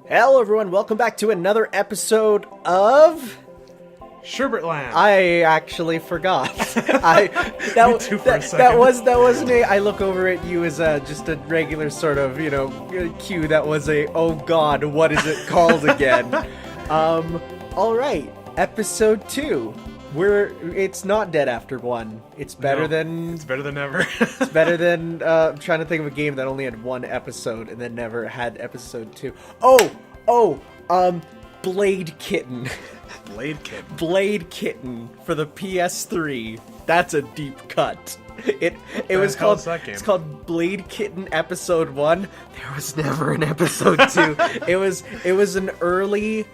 Hello everyone, welcome back to another episode of SherbertLand. I actually forgot. That wasn't a. I look over at you as just a regular sort of cue. That was a oh god, what is it called again? All right, episode 2. It's not dead after 1. It's better than ever. It's better than I'm trying to think of a game that only had 1 episode and then never had episode 2. Blade Kitten. Blade Kitten for the PS3. That's a deep cut. It was called that game? It's called Blade Kitten Episode 1. There was never an episode 2. It was an early.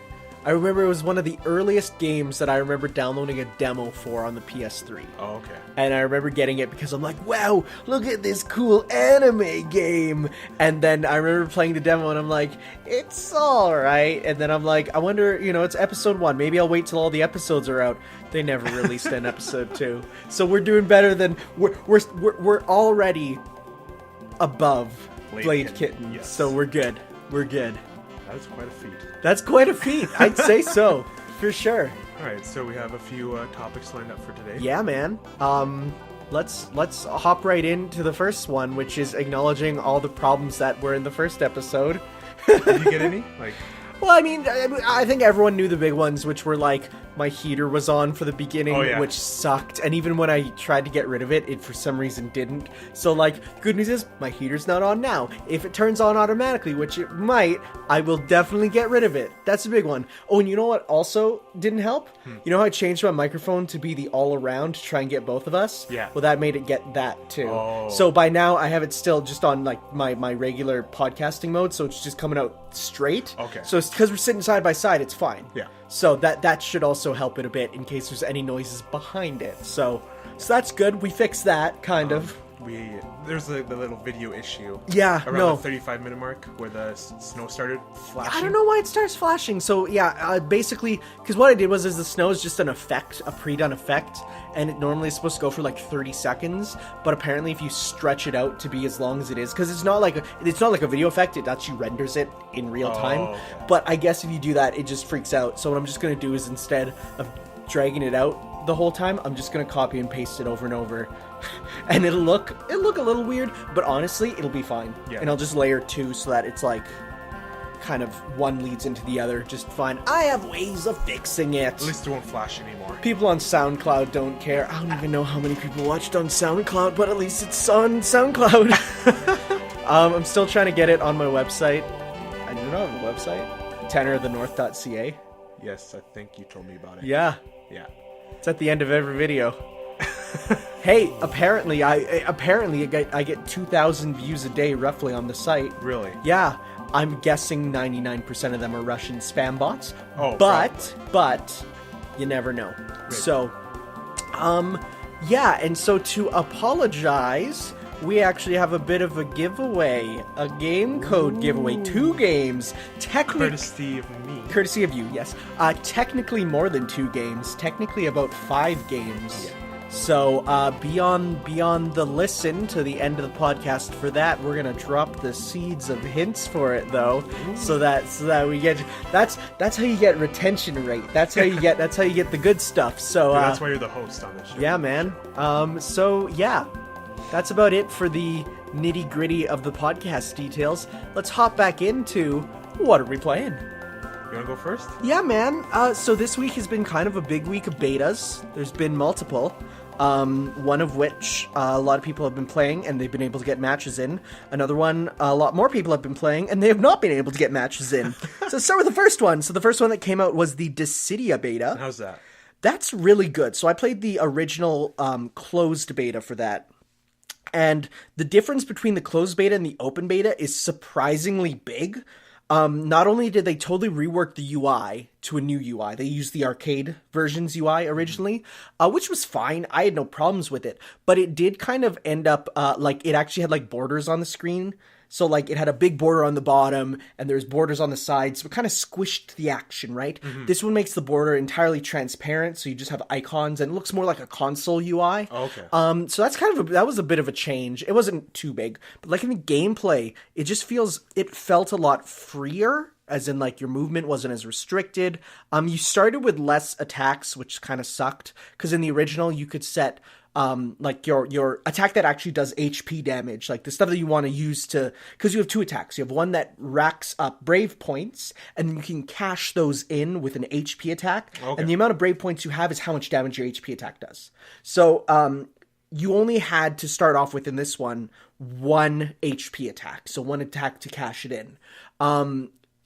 I remember it was one of the earliest games that I remember downloading a demo for on the PS3. Oh, okay. And I remember getting it because I'm like, wow, look at this cool anime game. And then I remember playing the demo and I'm like, it's alright. And then I'm like, I wonder, it's episode 1. Maybe I'll wait till all the episodes are out. They never released an episode 2. So we're doing better than, we're already above Blade Kitten. Yes. So we're good. We're good. That's quite a feat. That's quite a feat. I'd say so. For sure. Alright, so we have a few topics lined up for today. Yeah, man. Let's hop right into the first one, which is acknowledging all the problems that were in the first episode. Did you get any? Well, I mean, I think everyone knew the big ones, which were like my heater was on for the beginning, which sucked, and even when I tried to get rid of it, it for some reason didn't. So, good news is my heater's not on now. If it turns on automatically, which it might, I will definitely get rid of it. That's a big one. Oh, and you know what also didn't help? You know how I changed my microphone to be the all-around to try and get both of us? Yeah. Well, that made it get that, too. Oh. So by now, I have it still just on, my regular podcasting mode, so it's just coming out straight. Okay. So it's because we're sitting side by side, it's fine. Yeah. So that should also help it a bit in case there's any noises behind it. So that's good. We fixed that, kind of. There's the little video issue. Yeah, around the 35-minute mark where the snow started flashing. I don't know why it starts flashing. So yeah, basically, because what I did was the snow is just an effect, a pre-done effect, and it normally is supposed to go for 30 seconds. But apparently, if you stretch it out to be as long as it is, because it's not like a video effect, it actually renders it in real time. Okay. But I guess if you do that, it just freaks out. So what I'm just gonna do is instead of dragging it out the whole time, I'm just gonna copy and paste it over and over. And it'll look a little weird, but honestly, it'll be fine. Yeah. And I'll just layer 2 so that it's kind of one leads into the other just fine. I have ways of fixing it. At least it won't flash anymore. People on SoundCloud don't care. I don't even know how many people watched on SoundCloud, but at least it's on SoundCloud. I'm still trying to get it on my website. I do not have a website. tenorofthenorth.ca. Yes, I think you told me about it. Yeah. Yeah. It's at the end of every video. Hey, apparently I get 2,000 views a day roughly on the site. Really? Yeah, I'm guessing 99% of them are Russian spam bots. Oh, but you never know. Right. So, yeah, and so to apologize, we actually have a bit of a giveaway, a game code giveaway, 2 games. Courtesy of me. Courtesy of you, yes. Technically more than 2 games. Technically about 5 games. Yeah. So be on the listen to the end of the podcast for that. We're gonna drop the seeds of hints for it though, so that we get that's how you get retention rate. That's how you get the good stuff. So that's why you're the host on this show. Yeah, man. So yeah, that's about it for the nitty gritty of the podcast details. Let's hop back into what are we playing. You wanna go first? Yeah, man. So this week has been kind of a big week of betas. There's been multiple. One of which a lot of people have been playing and they've been able to get matches in. Another one, a lot more people have been playing and they have not been able to get matches in. So let's start with the first one. So the first one that came out was the Dissidia beta. How's that? That's really good. So I played the original closed beta for that. And the difference between the closed beta and the open beta is surprisingly big. Not only did they totally rework the UI to a new UI. They used the arcade version's UI originally, which was fine. I had no problems with it, but it did kind of end up like it actually had like borders on the screen. So, like, it had a big border on the bottom, and there's borders on the sides, so it kind of squished the action, right? Mm-hmm. This one makes the border entirely transparent, so you just have icons, and it looks more like a console UI. Oh, okay. So that's that was a bit of a change. It wasn't too big, but, like, in the gameplay, it felt a lot freer, as in, like, your movement wasn't as restricted. You started with less attacks, which kind of sucked, because in the original, you could set... like your attack that actually does HP damage, like the stuff that you want to use because you have two attacks. You have one that racks up brave points, and you can cash those in with an HP attack. Okay. And the amount of brave points you have is how much damage your HP attack does. So, you only had to start off with in this one HP attack. So one attack to cash it in.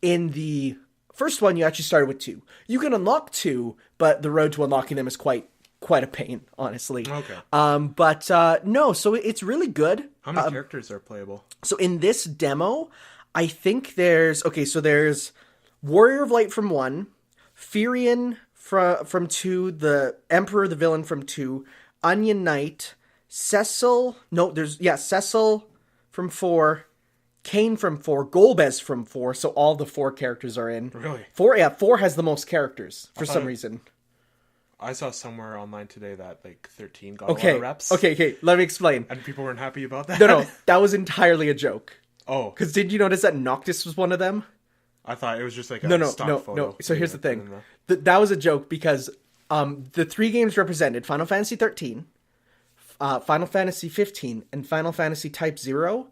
In the first one, you actually started with 2. You can unlock 2, but the road to unlocking them is quite a pain, honestly. Okay. No, so it's really good. How many characters are playable? So in this demo, I think there's Warrior of Light from 1, Firion from 2, the Emperor, the villain from 2, Onion Knight, Cecil from 4, Kane from 4, Golbez from 4, so all the 4 characters are in. Really? 4 has the most characters for some reason. I saw somewhere online today that like 13 got a lot of reps. Okay, let me explain. And people weren't happy about that. No, that was entirely a joke. Oh. Because did you notice that Noctis was one of them? I thought it was just like a stock photo. No. So here's the thing. That was a joke because the 3 games represented Final Fantasy 13, Final Fantasy 15, and Final Fantasy Type 0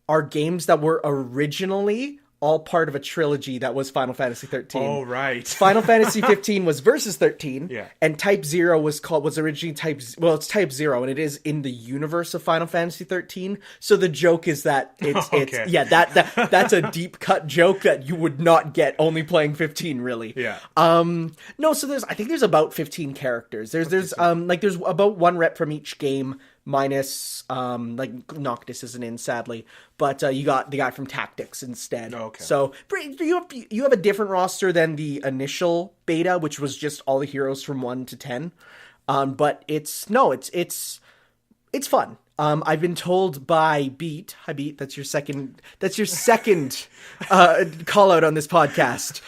are games that were originally all part of a trilogy that was Final Fantasy 13. Oh, right. Final Fantasy 15 was Versus 13. Yeah. And Type 0 was originally it's Type 0, and it is in the universe of Final Fantasy 13. So the joke is that that's a deep cut joke that you would not get only playing 15, really. Yeah. No, so I think there's about 15 characters. There's about 1 rep from each game. Minus, Noctis isn't in, sadly, but you got the guy from Tactics instead. Okay. So you have a different roster than the initial beta, which was just all the heroes from 1 to 10. But it's fun. I've been told by Beat, hi Beat, that's your second call out on this podcast.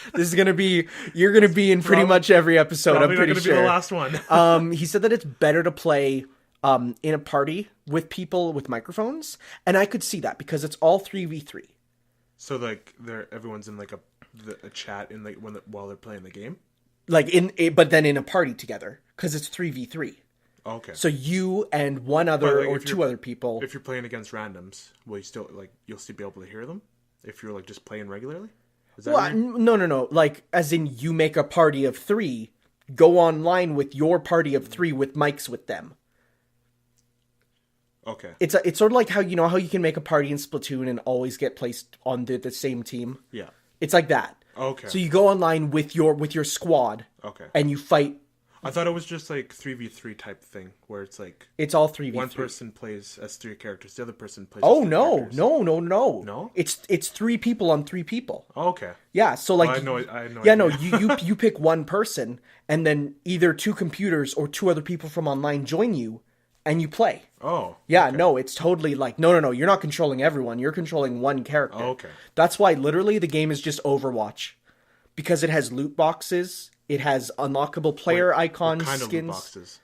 You're gonna be in pretty much every episode. I'm pretty sure. Be the last one. He said that it's better to play in a party with people with microphones, and I could see that because it's all 3v3. So like everyone's in like a chat in like while they're playing the game, but then in a party together because it's 3v3. Okay. So you and one other or 2 other people. If you're playing against randoms, will you still you'll still be able to hear them if you're like just playing regularly? Is that no. Like as in you make a party of 3, go online with your party of 3 with mics with them. Okay. It's sort of like how you can make a party in Splatoon and always get placed on the same team. Yeah. It's like that. Okay. So you go online with your squad. Okay. And you fight. I thought it was just like 3v3 type thing where it's like it's all 3v3. One person plays as 3 characters, the other person plays. Oh as 3 no, characters. no. It's 3 people on 3 people. Oh, okay. Yeah. So like. I know. Yeah. No. You pick one person, and then either 2 computers or 2 other people from online join you. And you play. Oh. Yeah, okay. no, it's totally like, no, you're not controlling everyone. You're controlling one character. Oh, okay. That's why literally the game is just Overwatch. Because it has loot boxes, it has unlockable player icons, what kind skins. Of loot boxes?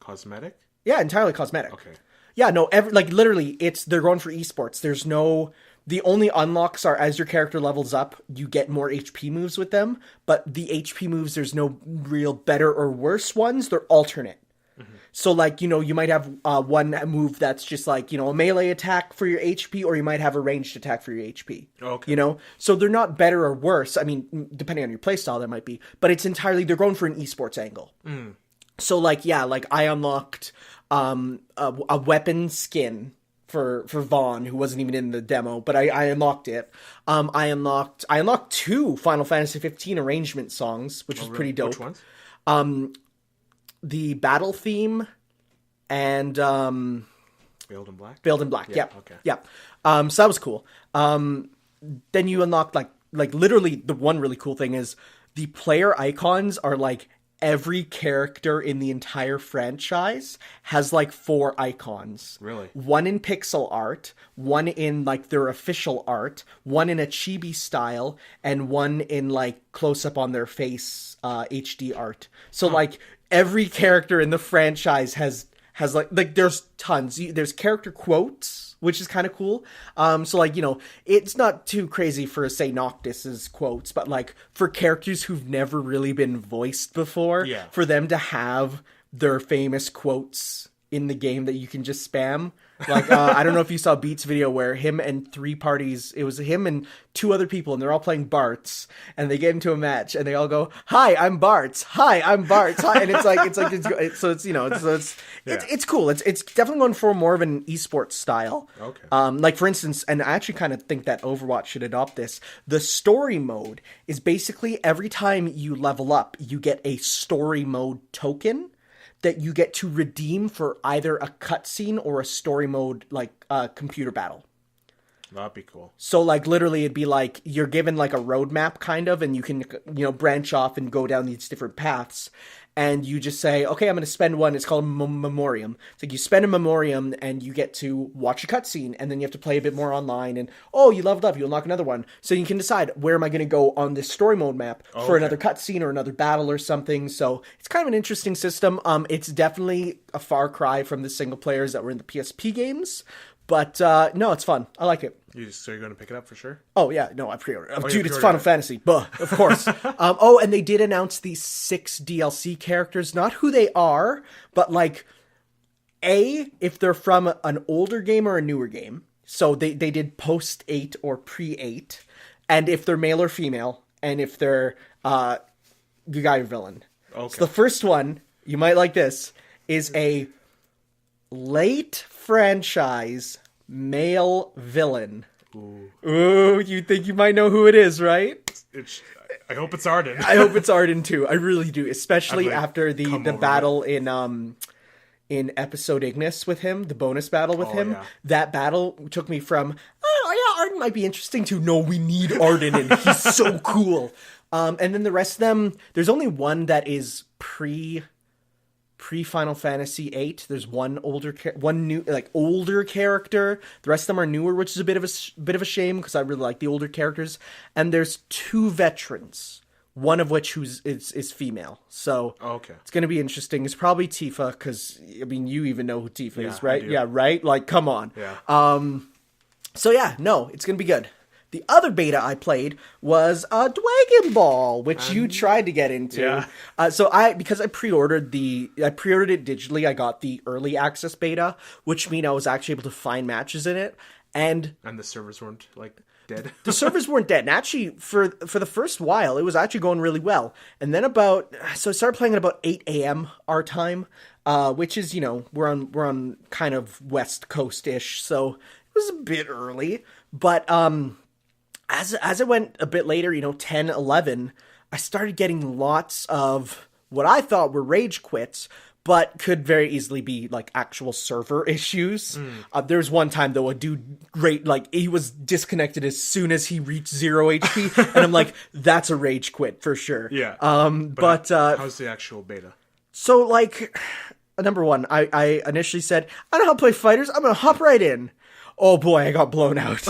Cosmetic? Yeah, entirely cosmetic. Okay. Yeah, no, literally, they're going for esports. The only unlocks are as your character levels up, you get more HP moves with them. But the HP moves, there's no real better or worse ones. They're alternate. So, you might have one move that's just a melee attack for your HP, or you might have a ranged attack for your HP. Okay. So they're not better or worse. I mean, depending on your playstyle, that might be. But it's entirely, they're going for an esports angle. Mm. So, I unlocked a weapon skin for Vaughn, who wasn't even in the demo, but I unlocked it. I unlocked 2 Final Fantasy 15 arrangement songs, which was pretty dope. Which ones? The battle theme and Veiled in Black? Veiled in Black, yeah. Okay. Yeah. So that was cool. Then you unlock like literally the one really cool thing is the player icons are like every character in the entire franchise has like 4 icons. Really? One in pixel art, one in like their official art, one in a chibi style, and one in like close up on their face HD art. So like every character in the franchise has like there's tons. There's character quotes, which is kind of cool. So like, you know, it's not too crazy for say Noctis's quotes, but like for characters who've never really been voiced before, for them to have their famous quotes in the game that you can just spam. Like, I don't know if you saw Beat's video where him and 3 parties, it was him and 2 other people, and they're all playing Bart's, and they get into a match, and they all go, "Hi, I'm Bart's. Hi, I'm Bart's." Hi. And it's cool. It's definitely going for more of an esports style. Okay. Like for instance, and I actually kind of think that Overwatch should adopt this. The story mode is basically every time you level up, you get a story mode token that you get to redeem for either a cutscene or a story mode, like computer battle. That'd be cool. So, like, literally, it'd be like you're given like a roadmap, kind of, and you can, you know, branch off and go down these different paths. And you just say, okay, I'm going to spend one. It's called Memoriam. It's like you spend a Memoriam and you get to watch a cutscene, and then you have to play a bit more online. And, oh, you leveled up, you unlock another one. So you can decide, where am I going to go on this story mode map for another cutscene or another battle or something. So it's kind of an interesting system. It's definitely a far cry from the single players that were in the PSP games. But, no, it's fun. I like it. So you're going to pick it up for sure? Oh, yeah. No, I pre-ordered. Dude, it's Final Fantasy. Buh, of course. And they did announce these 6 DLC characters. Not who they are, but, like, if they're from an older game or a newer game. So they did post-8 or pre-8. And if they're male or female. And if they're good guy or villain. Okay. So the first one, you might like this, is a late franchise male villain. Ooh, you think you might know who it is, right? I hope it's Arden. I hope it's Arden too. I really do, especially after the battle in episode Ignis with him, the bonus battle with him. Yeah. That battle took me from, oh yeah, Arden might be interesting to, no, we need Arden and he's so cool. And then the rest of them, there's only one that is pre-Final Fantasy VIII. There's one older character. The rest of them are newer, which is a bit of a shame because I really like the older characters. And there's 2 veterans, one of which is female. So it's going to be interesting. It's probably Tifa because, I mean, you even know who Tifa is, right? Yeah, right? Like, come on. Yeah. So yeah, no, it's going to be good. The other beta I played was Dragon Ball, which you tried to get into. Yeah. Because I pre-ordered it digitally, I got the early access beta, which means I was actually able to find matches in it. And the servers weren't like dead. The servers weren't dead. And actually, for the first while, it was actually going really well. And then I started playing at about 8 a.m. our time, which is, you know, we're on kind of West Coast-ish, so it was a bit early. But as it went a bit later, you know, 10, 11, I started getting lots of what I thought were rage quits, but could very easily be like actual server issues. There was one time though, a dude he was disconnected as soon as he reached 0 HP, and I'm like, that's a rage quit for sure. Yeah. But how's the actual beta? So like, number one, I initially said, I don't know how to play fighters. I'm gonna hop right in. Oh boy, I got blown out.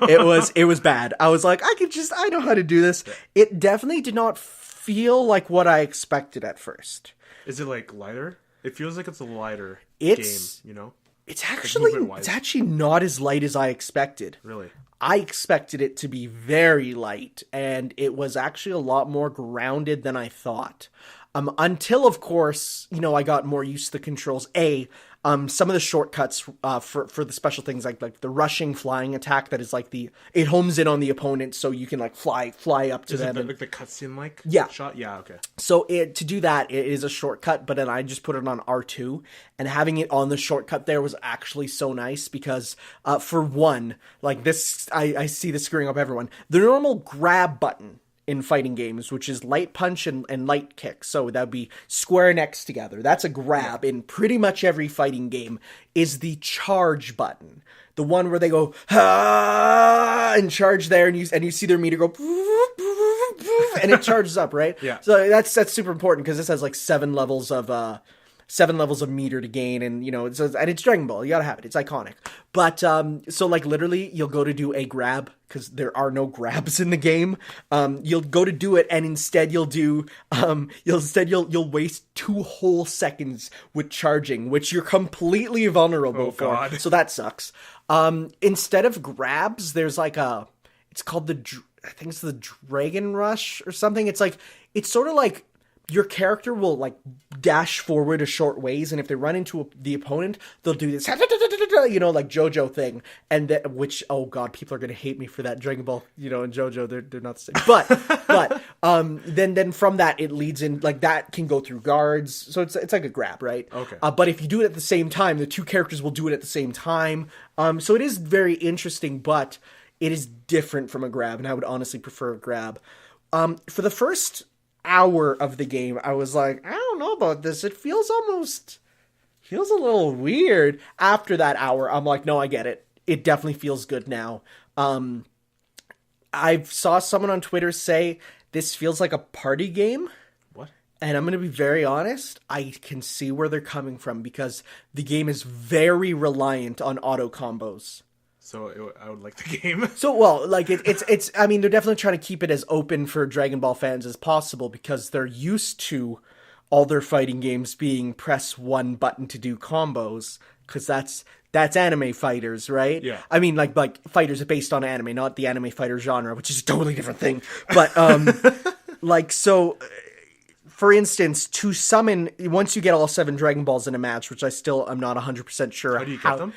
It was bad. I was like, I know how to do this. It definitely did not feel like what I expected at first. Is it like lighter? It feels like it's a lighter game, you know? It's actually not as light as I expected. Really? I expected it to be very light, and it was actually a lot more grounded than I thought. Until, of course, you know, I got more used to the controls. Some of the shortcuts for the special things like the rushing flying attack that is like it homes in on the opponent so you can like fly up to them. Is it like the cutscene shot? Yeah, okay. So to do that, it is a shortcut, but then I just put it on R2, and having it on the shortcut there was actually so nice because for one, like this, I see this screwing up everyone. The normal grab button in fighting games, which is light punch and light kick. So that would be square and X together. That's a grab in pretty much every fighting game, is the charge button. The one where they go, and charge there, and you see their meter go, and it charges up, right? Yeah. So that's super important because this has like 7 levels of meter to gain, and and it's Dragon Ball. You gotta have it. It's iconic. But so like literally, you'll go to do a grab because there are no grabs in the game. You'll go to do it, and instead you'll waste 2 whole seconds with charging, which you're completely vulnerable for. God. So that sucks. Instead of grabs, there's like it's called I think it's the Dragon Rush or something. It's sort of like your character will like dash forward a short ways, and if they run into the opponent, they'll do this, like JoJo thing, and which, oh god, people are gonna hate me for that. Dragon Ball, and JoJo, they're not the same. But then from that it leads in like that can go through guards, so it's like a grab, right? Okay. But if you do it at the same time, the 2 characters will do it at the same time. So it is very interesting, but it is different from a grab, and I would honestly prefer a grab. For the first hour of the game, I was like, I don't know about this. It feels a little weird. After that hour, I'm like, no, I get it. It definitely feels good now. I saw someone on Twitter say this feels like a party game. What? And I'm going to be very honest. I can see where they're coming from because the game is very reliant on auto combos. So I would like the game. So, well, like it's. I mean, they're definitely trying to keep it as open for Dragon Ball fans as possible because they're used to all their fighting games being press one button to do combos because that's anime fighters, right? Yeah. I mean, like fighters based on anime, not the anime fighter genre, which is a totally different thing. But so. For instance, to summon, once you get all 7 Dragon Balls in a match, which I still am not 100% sure how do you get them?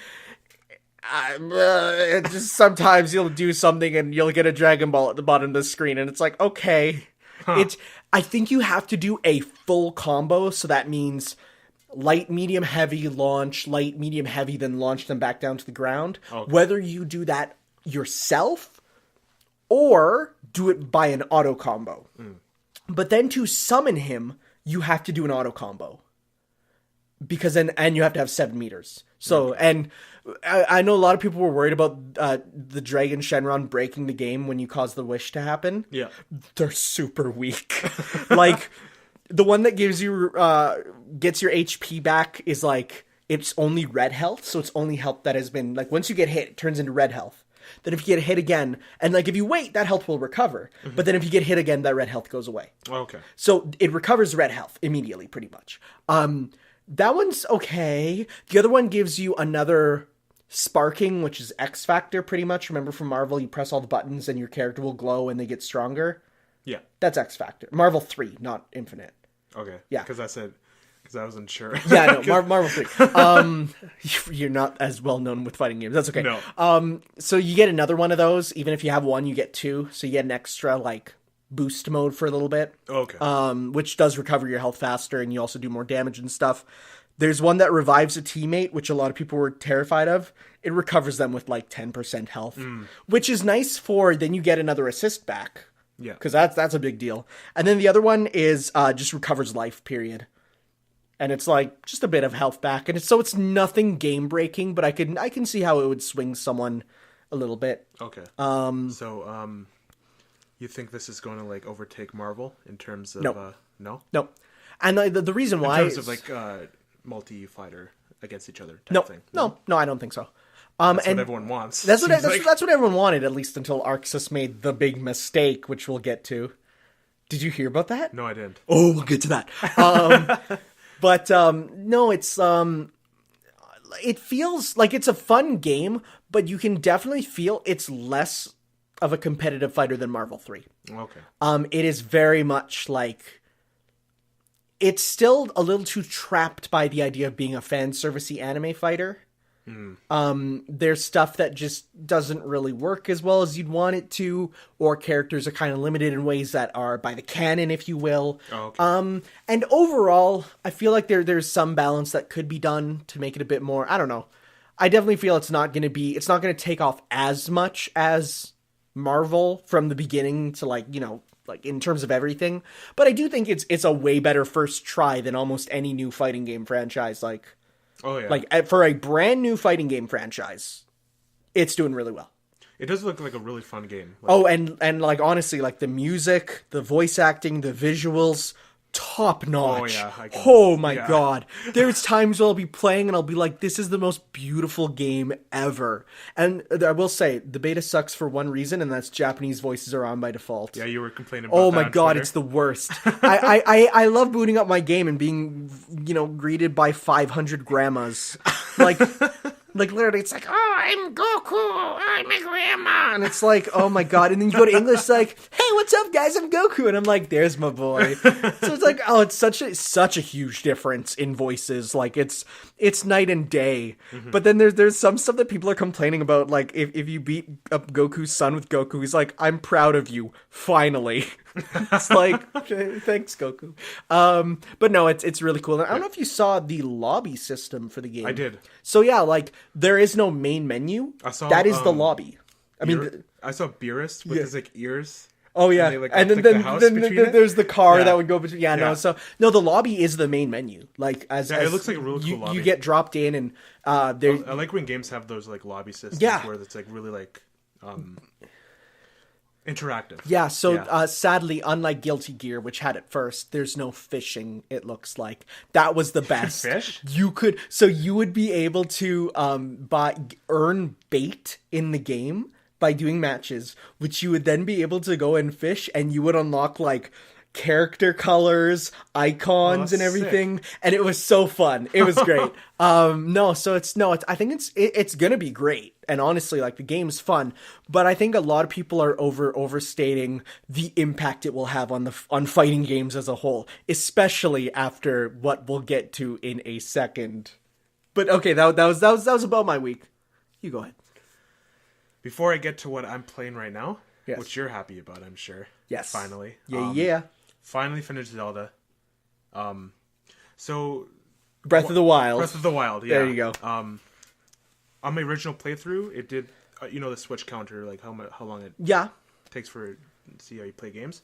Just sometimes you'll do something and you'll get a Dragon Ball at the bottom of the screen, and it's like, okay. I think you have to do a full combo, so that means light, medium, heavy, launch, light, medium, heavy, then launch them back down to the ground. Okay. Whether you do that yourself or do it by an auto combo. But then to summon him, you have to do an auto combo. Because and you have to have 7 meters. So, and I know a lot of people were worried about the Dragon Shenron breaking the game when you cause the wish to happen. Yeah. They're super weak. Like, the one that gives you, gets your HP back is like, it's only red health. So it's only health that has been, like, once you get hit, it turns into red health. Then if you get hit again, and like if you wait, that health will recover. Mm-hmm. But then if you get hit again, that red health goes away. Okay. So it recovers red health immediately, pretty much. That one's okay. The other one gives you another sparking, which is X Factor, pretty much. Remember from Marvel, you press all the buttons and your character will glow and they get stronger? Yeah. That's X Factor. Marvel 3, not Infinite. Okay. Yeah. Because I wasn't sure. Yeah, no, Marvel 3. You're not as well known with fighting games. That's okay. No. So you get another one of those. Even if you have one, you get 2. So you get an extra, like, boost mode for a little bit. Okay. Which does recover your health faster, and you also do more damage and stuff. There's one that revives a teammate, which a lot of people were terrified of. It recovers them with, like, 10% health. Which is nice for, then you get another assist back. Yeah. Because that's a big deal. And then the other one is just recovers life, period. And it's like just a bit of health back, and it's nothing game breaking, but I can see how it would swing someone a little bit. Okay. You think this is going to like overtake Marvel in terms of no? And the reason why in terms of like multi-fighter against each other type thing. No, I don't think so. That's what everyone wants. That's what everyone wanted, at least until Arxis made the big mistake, which we'll get to. Did you hear about that? No, I didn't. Oh, we'll get to that. But, no, it feels like it's a fun game, but you can definitely feel it's less of a competitive fighter than Marvel 3. Okay. It is very much like, it's still a little too trapped by the idea of being a fan servicey anime fighter. There's stuff that just doesn't really work as well as you'd want it to, or characters are kind of limited in ways that are by the canon, if you will. Oh, okay. And overall, I feel like there's some balance that could be done to make it a bit more, I don't know. I definitely feel it's not going to take off as much as Marvel from the beginning to like in terms of everything. But I do think it's a way better first try than almost any new fighting game franchise. Oh, yeah. Like, for a brand new fighting game franchise, it's doing really well. It does look like a really fun game. And like honestly, like the music, the voice acting, the visuals, top notch. Oh my god. There's times where I'll be playing and I'll be like, this is the most beautiful game ever. And I will say, the beta sucks for one reason, and that's Japanese voices are on by default. Yeah, you were complaining about that. Oh my god, Twitter. It's the worst. I love booting up my game and being, greeted by 500 grandmas. Like literally, it's like, oh, I'm Goku, I'm a grandma, and it's like, oh my god. And then you go to English, like, hey, what's up, guys? I'm Goku, and I'm like, there's my boy. So it's like, oh, it's such a huge difference in voices. Like it's night and day. Mm-hmm. But then there's some stuff that people are complaining about. Like if you beat up Goku's son with Goku, he's like, I'm proud of you, finally. It's like, okay, thanks, Goku. But no, it's really cool. And I don't know if you saw the lobby system for the game. I did. So yeah, like there is no main menu. That is the lobby. I saw Beerus with his like ears. Oh yeah, and then there's the car that would go between. Yeah, no. So no, the lobby is the main menu. Like as it looks like a really cool lobby. You get dropped in, and I like when games have those like lobby systems where it's like really like interactive. Yeah. So sadly, unlike Guilty Gear, which had it first, there's no fishing. It looks like that was the best. Fish? You would be able to earn bait in the game by doing matches, which you would then be able to go and fish, and you would unlock like character colors, icons, and everything. Sick. And it was so fun. It was great. I think it's gonna be great. And honestly, like the game's fun, but I think a lot of people are overstating the impact it will have on fighting games as a whole, especially after what we'll get to in a second. But okay, that was about my week. You go ahead. Before I get to what I'm playing right now, which you're happy about, I'm sure. Yes. Finally. Yeah. Finally finished Zelda. So Breath of the Wild. Breath of the Wild, yeah. There you go. On my original playthrough, it did the Switch counter, like how long it takes for see how you play games.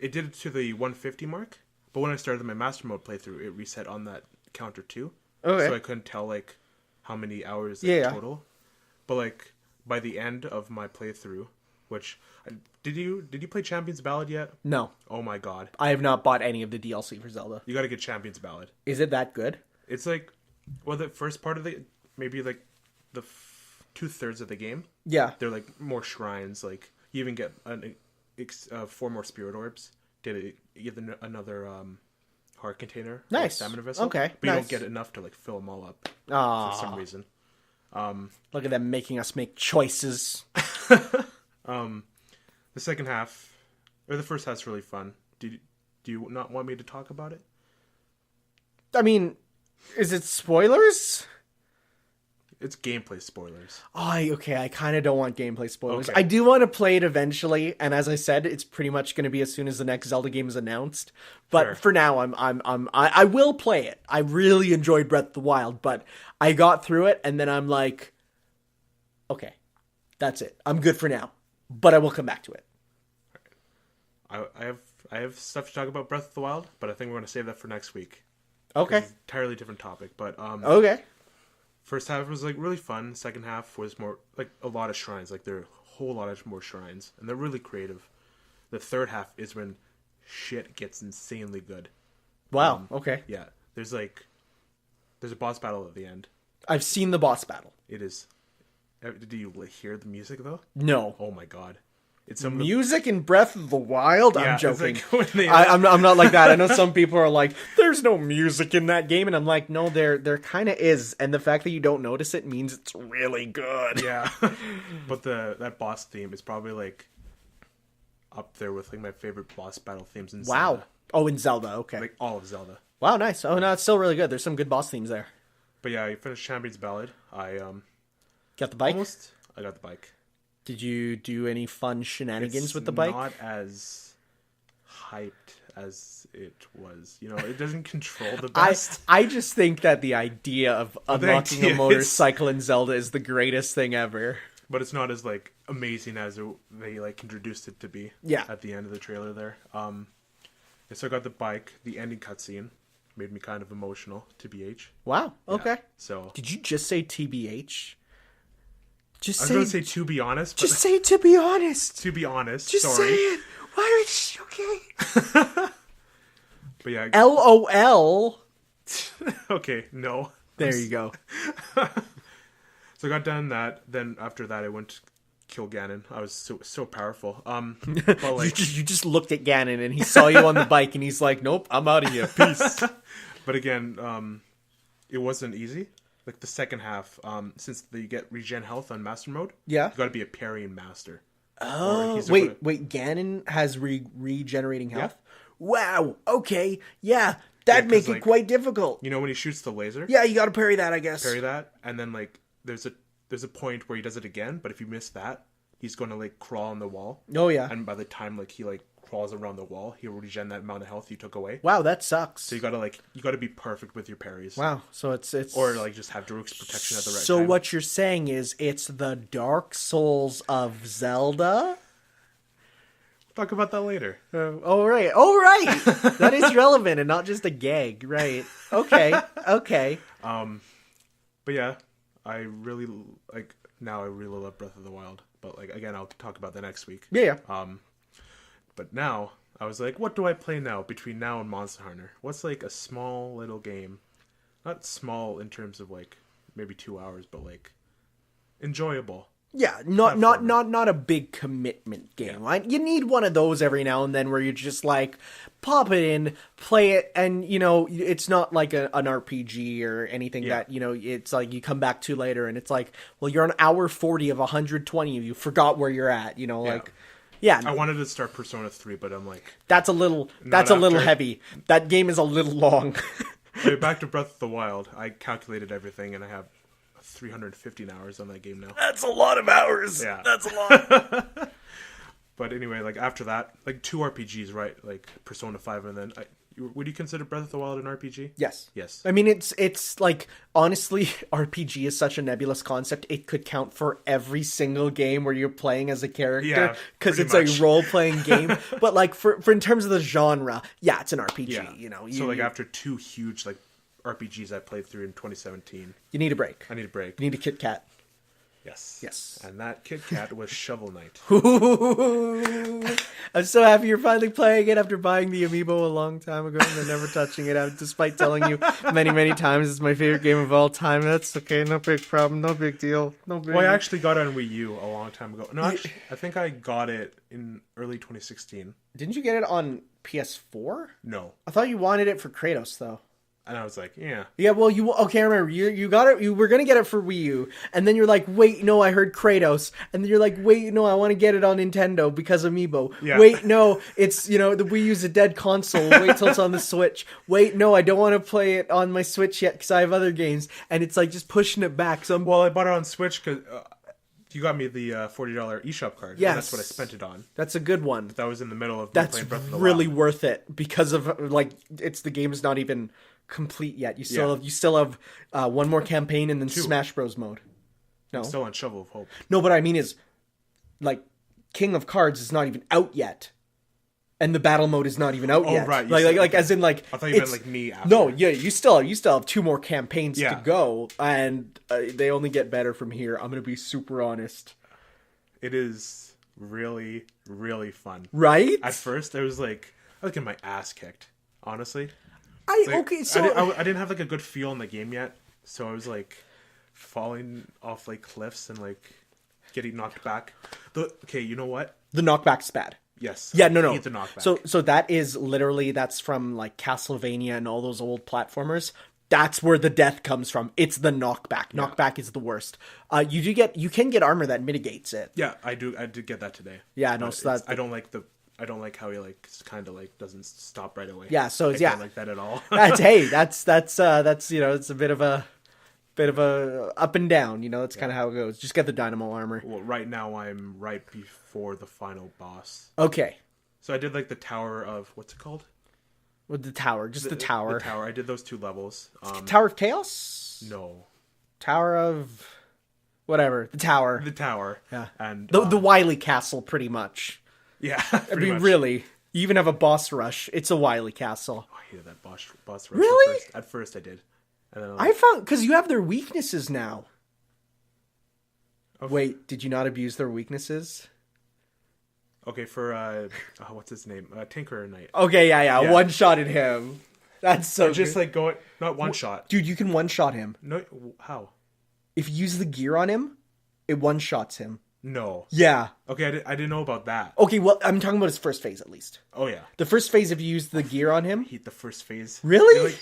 It did it to the 150 mark, but when I started my Master Mode playthrough, it reset on that counter too. Okay. So I couldn't tell like how many hours total. But like by the end of my playthrough, which did you play Champion's Ballad yet? No. Oh my god. I have not bought any of the DLC for Zelda. You got to get Champion's Ballad. Is it that good? It's like the first part of maybe like the 2/3 of the game. Yeah. They're like more shrines, like you even get 4 more spirit orbs. You get another heart container. Nice. Stamina vessel. Okay. But you don't get enough to like fill them all up. For some reason. Look at them making us make choices. The second half, or the first half's really fun. Do you not want me to talk about it? I mean, is it spoilers? It's gameplay spoilers. Okay. I kind of don't want gameplay spoilers. Okay. I do want to play it eventually, and as I said, it's pretty much going to be as soon as the next Zelda game is announced. But for now, I will play it. I really enjoyed Breath of the Wild, but I got through it, and then I'm like, okay, that's it. I'm good for now, but I will come back to it. I have stuff to talk about Breath of the Wild, but I think we're going to save that for next week. Okay. It's an entirely different topic, but okay. First half was like really fun. Second half was more like a lot of shrines. Like there are a whole lot of more shrines, and they're really creative. The third half is when shit gets insanely good. Wow. Okay. Yeah. There's a boss battle at the end. I've seen the boss battle. It is. Do you hear the music though? No. Oh my god. It's some music in Breath of the Wild. Yeah, I'm joking. Like I'm not like that. I know some people are like, "There's no music in that game," and I'm like, "No, there kind of is." And the fact that you don't notice it means it's really good. Yeah, but that boss theme is probably like up there with like my favorite boss battle themes in Zelda. Wow. Oh, in Zelda. Okay. Like all of Zelda. Wow, nice. Oh no, it's still really good. There's some good boss themes there. But yeah, I finished Champion's Ballad. I got the bike. I got the bike. Did you do any fun shenanigans with the bike? Not as hyped as it was. It doesn't control the best. I just think that the idea of unlocking a motorcycle in Zelda is the greatest thing ever. But it's not as like amazing as they like introduced it to be. Yeah. At the end of the trailer there. So I got the bike. The ending cutscene made me kind of emotional. TBH. Wow. Okay. So did you just say TBH? I was going to say to be honest. But just say to be honest. To be honest. Just sorry. say it. Why are you okay? But yeah. LOL. Okay, no. There you go. So I got done that. Then after that, I went to kill Ganon. I was so powerful. But like, you just looked at Ganon and he saw you on the bike and he's like, "Nope, I'm out of here. Peace." But again, it wasn't easy. Like the second half, since you get regen health on Master Mode, yeah, you got to be a parrying master. Oh, wait, Ganon has regenerating health. Yeah. Wow. Okay. Yeah. That'd make it quite difficult. You know when he shoots the laser? Yeah, you got to parry that, I guess. Parry that, and then like there's a point where he does it again, but if you miss that, he's going to like crawl on the wall. Oh yeah. And by the time like he like crawls around the wall, he'll regen that amount of health you took away. Wow, that sucks. So you gotta be perfect with your parries. Wow. So it's or like just have Daruk's protection at the right time. So what you're saying is it's the Dark Souls of Zelda? Talk about that later. Oh right. That is relevant and not just a gag, right? Okay. But yeah, I really love Breath of the Wild. But like again, I'll talk about that next week. Yeah. But now I was like, what do I play now between now and Monster Hunter? What's like a small little game? Not small in terms of like maybe 2 hours, but like enjoyable. Yeah, not a big commitment game. Yeah. Right? You need one of those every now and then where you just like pop it in, play it, and you know it's not like an RPG or anything that you know it's like you come back to later and it's like, well, you're on hour 40 of 120, you forgot where you're at, you know, like. Yeah, I wanted to start Persona 3, but I'm like, that's a little heavy. That game is a little long. Back to Breath of the Wild. I calculated everything, and I have 315 hours on that game now. That's a lot of hours. Yeah, that's a lot. But anyway, like after that, like 2 RPGs, right? Like Persona 5, and then would you consider Breath of the Wild an RPG? Yes. Yes. I mean, it's like, honestly, RPG is such a nebulous concept. It could count for every single game where you're playing as a character because it's a role-playing game. But like for in terms of the genre, yeah, it's an RPG. Yeah. You know. So like after 2 huge like RPGs I played through in 2017, you need a break. I need a break. You need a Kit Kat. Yes. And that Kit Kat was Shovel Knight. I'm so happy you're finally playing it after buying the amiibo a long time ago and then never touching it out, despite telling you many, many times it's my favorite game of all time. That's okay, no big problem, no big deal. No big. Well, I actually got it on Wii U a long time ago. No, actually, I think I got it in early 2016. Didn't you get it on PS4? No. I thought you wanted it for Kratos, though. And I was like, yeah. Yeah, well, I remember, you got it, you were going to get it for Wii U, and then you're like, wait, no, I heard Kratos, and then you're like, wait, no, I want to get it on Nintendo because Amiibo. Yeah. Wait, no, it's, you know, the Wii U's a dead console, wait till it's on the Switch. Wait, no, I don't want to play it on my Switch yet because I have other games, and it's like just pushing it back. So well, I bought it on Switch because you got me the $40 eShop card. Yes. That's what I spent it on. That's a good one. That was in the middle of playing Breath of the really Wild. Worth it because of, like, the game's not even complete yet. You still have one more campaign and then 2. Smash Bros mode. No, I'm still on Shovel of Hope. No, but I mean is like King of Cards is not even out yet, and the battle mode is not even out yet. Right. Like as in like I thought you meant like me. After. No, yeah, you still have 2 more campaigns to go, and they only get better from here. I'm gonna be super honest. It is really, really fun. Right? At first, I was getting my ass kicked. Honestly. I didn't have like a good feel in the game yet, so I was like falling off like cliffs and like getting knocked back. Okay, you know what? The knockback's bad. Yes. Yeah. No. The knockback. So that is literally that's from like Castlevania and all those old platformers. That's where the death comes from. It's the knockback. Yeah. Knockback is the worst. You can get armor that mitigates it. Yeah, I did get that today. Yeah. No. So I don't like how he like kind of like doesn't stop right away. Yeah, so I don't like that at all. that's you know, it's a bit of a up and down, you know, that's kind of how it goes. Just get the dynamo armor. Well, right now I'm right before the final boss. Okay. So I did like the tower of what's it called? With the tower, the tower. The tower. I did those 2 levels. Tower of Chaos? No. Tower of whatever. The tower. The tower. Yeah. And the Wily Castle, pretty much. Yeah, I mean, much. Really, you even have a boss rush. It's a Wily Castle. Oh, I hated that boss rush. Really? At first I did. And then I found because you have their weaknesses now. Wait, did you not abuse their weaknesses? Okay, for what's his name? Tinkerer Knight. Okay, yeah. One-shotted him. That's so just like going, not one shot. Dude, you can one-shot him. No, how? If you use the gear on him, it one-shots him. No. Yeah. Okay, I didn't know about that. Okay, well, I'm talking about his first phase at least. Oh yeah. The first phase, if you use the gear on him. I hate the first phase. Really?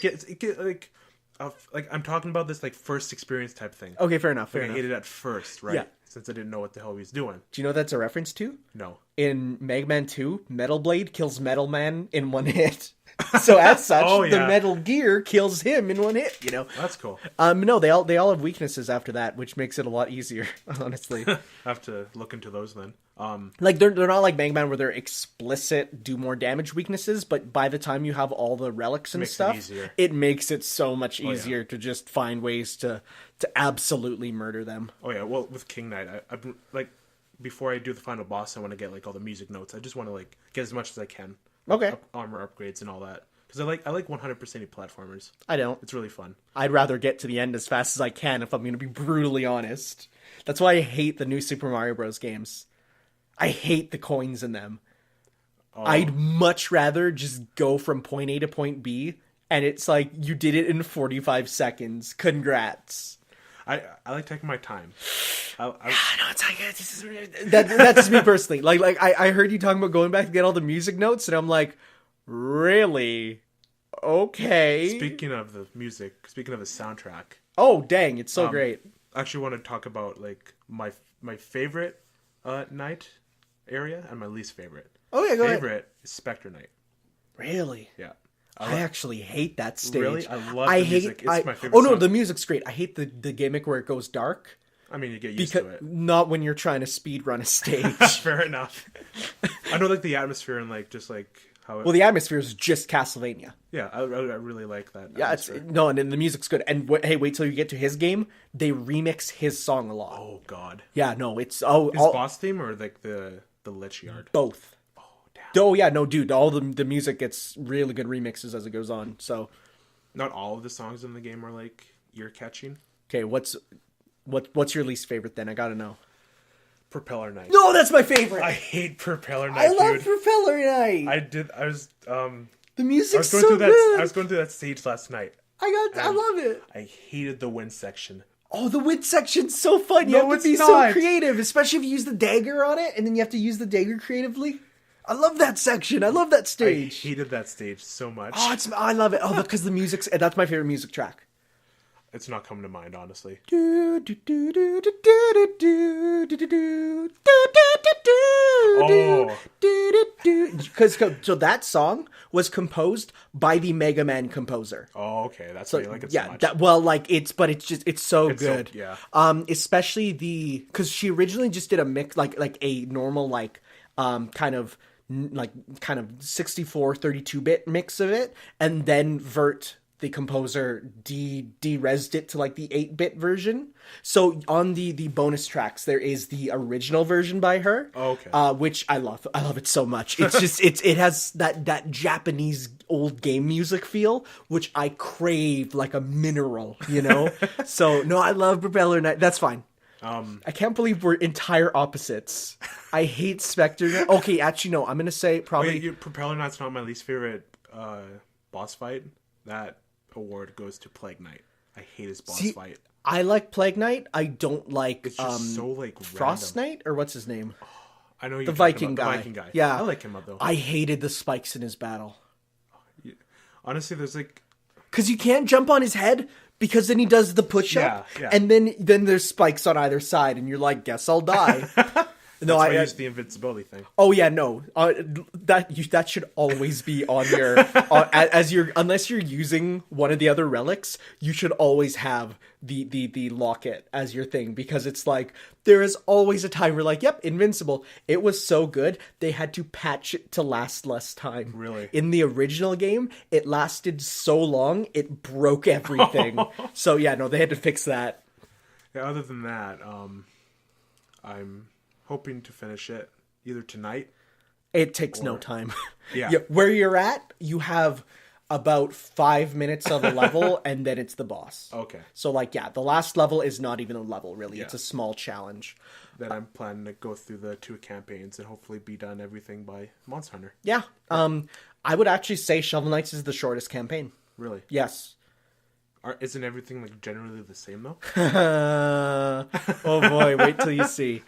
Like I'm talking about this like first experience type thing. Okay, fair enough. I hated it at first, right? Yeah. Since I didn't know what the hell he was doing. Do you know what that's a reference to? No. In Mega Man 2, Metal Blade kills Metal Man in one hit. So as such, the Metal Gear kills him in one hit, you know? That's cool. No, they all have weaknesses after that, which makes it a lot easier, honestly. I have to look into those then. Like, they're not like Mega Man where they're explicit, do more damage weaknesses, but by the time you have all the relics and stuff, it makes it so much easier to just find ways to absolutely murder them. Oh yeah, well, with King Knight, I've like, before I do the final boss, I want to get like all the music notes. I just want to like get as much as I can. Okay. Armor upgrades and all that. Because I like 100% platformers. I don't. It's really fun. I'd rather get to the end as fast as I can if I'm going to be brutally honest. That's why I hate the new Super Mario Bros. Games. I hate the coins in them. Oh. I'd much rather just go from point A to point B, and it's like, you did it in 45 seconds. Congrats. I like taking my time. That's just me personally. Like I heard you talking about going back to get all the music notes, and I'm like, really? Okay. Speaking of the music, speaking of the soundtrack. Oh, dang, it's so great. I actually want to talk about like my favorite Knight area and my least favorite. Oh yeah, go ahead. Favorite is Spectre Knight. Really? Yeah. I actually hate that stage. Really? I love the music. It's my favorite song. No, the music's great. I hate the gimmick where it goes dark. I mean, you get used to it. Not when you're trying to speed run a stage. Fair enough. I know, like, the atmosphere and, like, just, like, how it... Well, the atmosphere is just Castlevania. Yeah, I really like that. Yeah, and then the music's good. And wait till you get to his game. They remix his song a lot. Oh, God. Yeah, no, it's... His boss theme or, like, the Lich Yard? Both. Oh yeah, no, dude. All the music gets really good remixes as it goes on. So, not all of the songs in the game are like ear catching. Okay, what's your least favorite then? I gotta know. Propeller Knight. No, that's my favorite. I hate Propeller Knight. I love Propeller Knight. I was the music's so good. I was going through that stage last night. I love it. I hated the wind section. Oh, the wind section's so fun. You have to be so creative, especially if you use the dagger on it, and then you have to use the dagger creatively. I love that section. I love that stage. I hated that stage so much. Oh, I love it. Oh, because the music's... That's my favorite music track. It's not coming to mind, honestly. So that song was composed by the Mega Man composer. Oh, okay. That's why you like it so much. It's so good. Yeah. Especially because she originally just did a mix, like a normal, like, kind of 64 32-bit mix of it, and then Vert, the composer, de-resed it to like the 8-bit version. So on the bonus tracks there is the original version by her. Oh, okay. Which I love it so much. It's just it has that Japanese old game music feel, which I crave like a mineral, you know. So no, I love Propeller Knight. That's fine. I can't believe we're entire opposites. I hate Spectre Knight. Okay, actually, no. I'm gonna say probably Propeller Knight's not my least favorite boss fight. That award goes to Plague Knight. I hate his boss fight. I like Plague Knight. I don't like it's just so like Frost Knight, or what's his name? I know the Viking guy. The Viking guy. Yeah, I like him though. I hated the spikes in his battle. Honestly, there's like because you can't jump on his head. Because then he does the push-up, and then there's spikes on either side, and you're like, guess I'll die. No, I use the invincibility thing. Oh yeah, no, that should always be on your unless you're using one of the other relics, you should always have the locket as your thing, because it's like there is always a time where like, yep, invincible. It was so good they had to patch it to last less time. Really? In the original game, it lasted so long it broke everything. So yeah, no, they had to fix that. Yeah. Other than that, I'm hoping to finish it either tonight. It takes no time. Yeah. Where you're at, you have about 5 minutes of a level, and then it's the boss. Okay. So, like, yeah, the last level is not even a level, really. Yeah. It's a small challenge. Then I'm planning to go through the 2 campaigns and hopefully be done everything by Monster Hunter. Yeah. I would actually say Shovel Knights is the shortest campaign. Really? Yes. Isn't everything like generally the same though? Oh boy, wait till you see.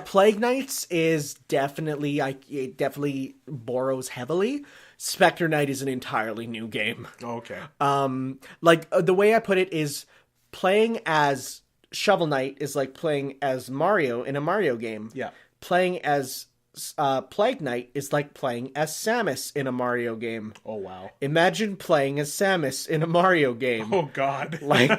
Plague Knights is definitely, it definitely borrows heavily. Spectre Knight is an entirely new game. Oh, okay. The way I put it is playing as Shovel Knight is like playing as Mario in a Mario game. Yeah. Playing as Plague Knight is like playing as Samus in a Mario game. Oh wow! Imagine playing as Samus in a Mario game. Oh god! Plague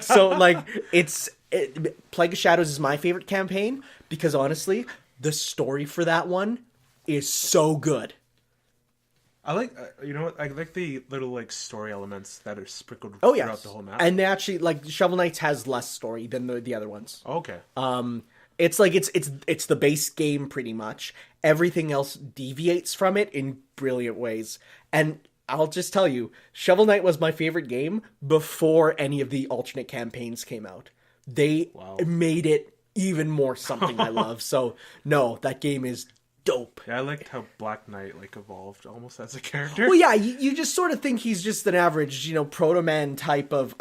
of Shadows is my favorite campaign because honestly, the story for that one is so good. I like I like the little like story elements that are sprinkled throughout the whole map. And they actually like Shovel Knights has less story than the other ones. Okay. It's like it's the base game pretty much. Everything else deviates from it in brilliant ways. And I'll just tell you, Shovel Knight was my favorite game before any of the alternate campaigns came out. They made it even more something I love. So no, that game is dope. Yeah, I liked how Black Knight like evolved almost as a character. Well, yeah, you just sort of think he's just an average, Proto Man type of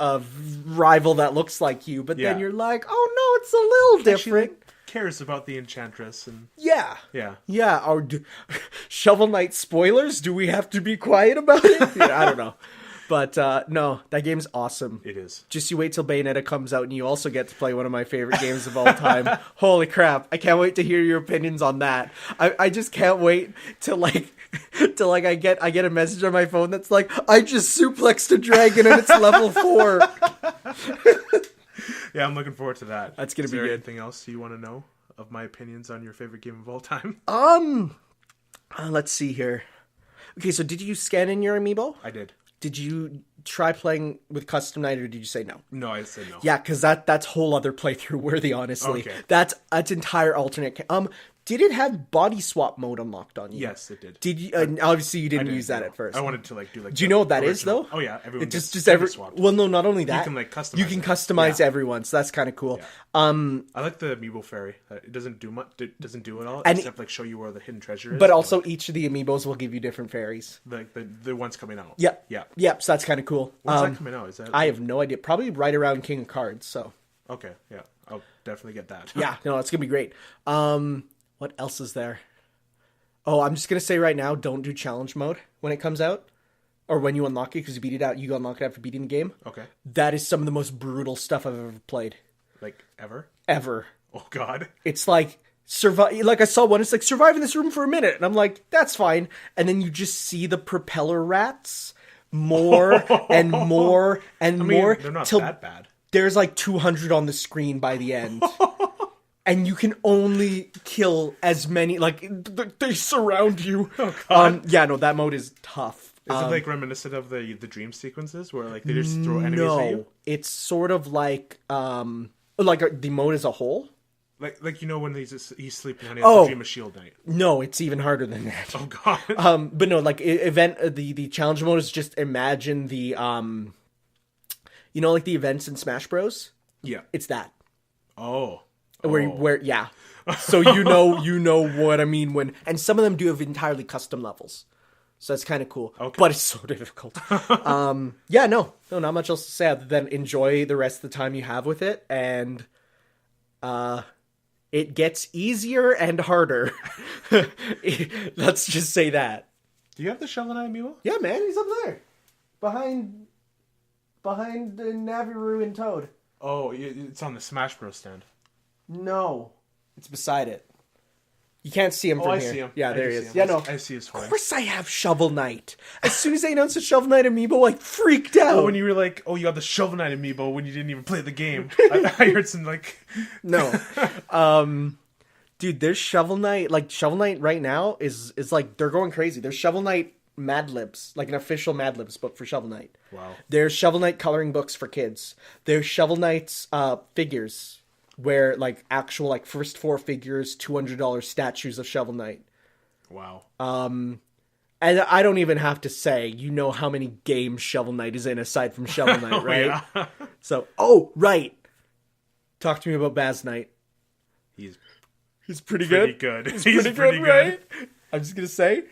rival that looks like you, but then you're like, oh no, it's a little different. Cares about the Enchantress and yeah. Or Shovel Knight spoilers? Do we have to be quiet about it? I don't know. But no, that game's awesome. It is. Just you wait till Bayonetta comes out and you also get to play one of my favorite games of all time. Holy crap. I can't wait to hear your opinions on that. I just can't wait till I get a message on my phone that's like, I just suplexed a dragon and it's level 4. Yeah, I'm looking forward to that. That's gonna be good. Anything else you want to know of my opinions on your favorite game of all time? Let's see here. Okay, so did you scan in your amiibo? I did. Did you try playing with Custom Night, or did you say no? No, I said no. Yeah, because that's whole other playthrough worthy, honestly. Okay. That's entire alternate. Did it have body swap mode unlocked on you? Yes, it did. Did you? Obviously, you didn't use that at first. I wanted to do Do you know what that is though? Oh yeah, everyone just every swapped. Well, no, not only that. You can customize. You can customize everyone, so that's kind of cool. Yeah. I like the amiibo fairy. It doesn't do much. It doesn't do it all, except show you where the hidden treasure is. But also, each of the amiibos will give you different fairies. The ones coming out. Yep. Yeah. Yep. So that's kind of cool. When's that coming out? Is that? I have no idea. Probably right around King of Cards. So. Okay. Yeah. I'll definitely get that. Yeah. No, it's gonna be great. What else is there? Oh, I'm just going to say right now, don't do challenge mode when it comes out. Or when you unlock it, because you beat it out. You unlock it after beating the game. Okay. That is some of the most brutal stuff I've ever played. Like, ever? Ever. Oh, God. It's like, I saw one, it's like, survive in this room for a minute. And I'm like, that's fine. And then you just see the propeller rats more and more and more. They're not that bad. There's like 200 on the screen by the end. And you can only kill as many, they surround you. Oh, God. Yeah, no, that mode is tough. Is it reminiscent of the dream sequences where they just throw enemies at you? No, it's sort of like the mode as a whole. Like when he's sleeping and he has to dream a shield knight. No, it's even harder than that. Oh God. But no, the challenge mode is just imagine the the events in Smash Bros. Yeah, it's that. Oh. Where yeah. So you know what I mean and some of them do have entirely custom levels. So that's kind of cool. Okay. But it's so difficult. Yeah, no, not much else to say other than enjoy the rest of the time you have with it, and it gets easier and harder. Let's just say that. Do you have the Shovel Knight amiibo? Yeah, man, he's up there. Behind the Naviru and Toad. Oh, it's on the Smash Bros. Stand. No, it's beside it. You can't see him from here. I see him. Yeah, there he is. Yeah, no. I see his face. Of course I have Shovel Knight. As soon as they announced the Shovel Knight amiibo, I freaked out. Oh, when you were like, you got the Shovel Knight amiibo when you didn't even play the game. I heard some No. Dude, there's Shovel Knight. Like, Shovel Knight right now is like, they're going crazy. There's Shovel Knight Mad Libs, like an official Mad Libs book for Shovel Knight. Wow. There's Shovel Knight coloring books for kids. There's Shovel Knight's figures. Where, actual, first 4 figures, $200 statues of Shovel Knight. Wow. And I don't even have to say, you know how many games Shovel Knight is in aside from Shovel Knight, right? Yeah. So, right. Talk to me about Baz Knight. He's pretty good. He's pretty good, right? I'm just going to say,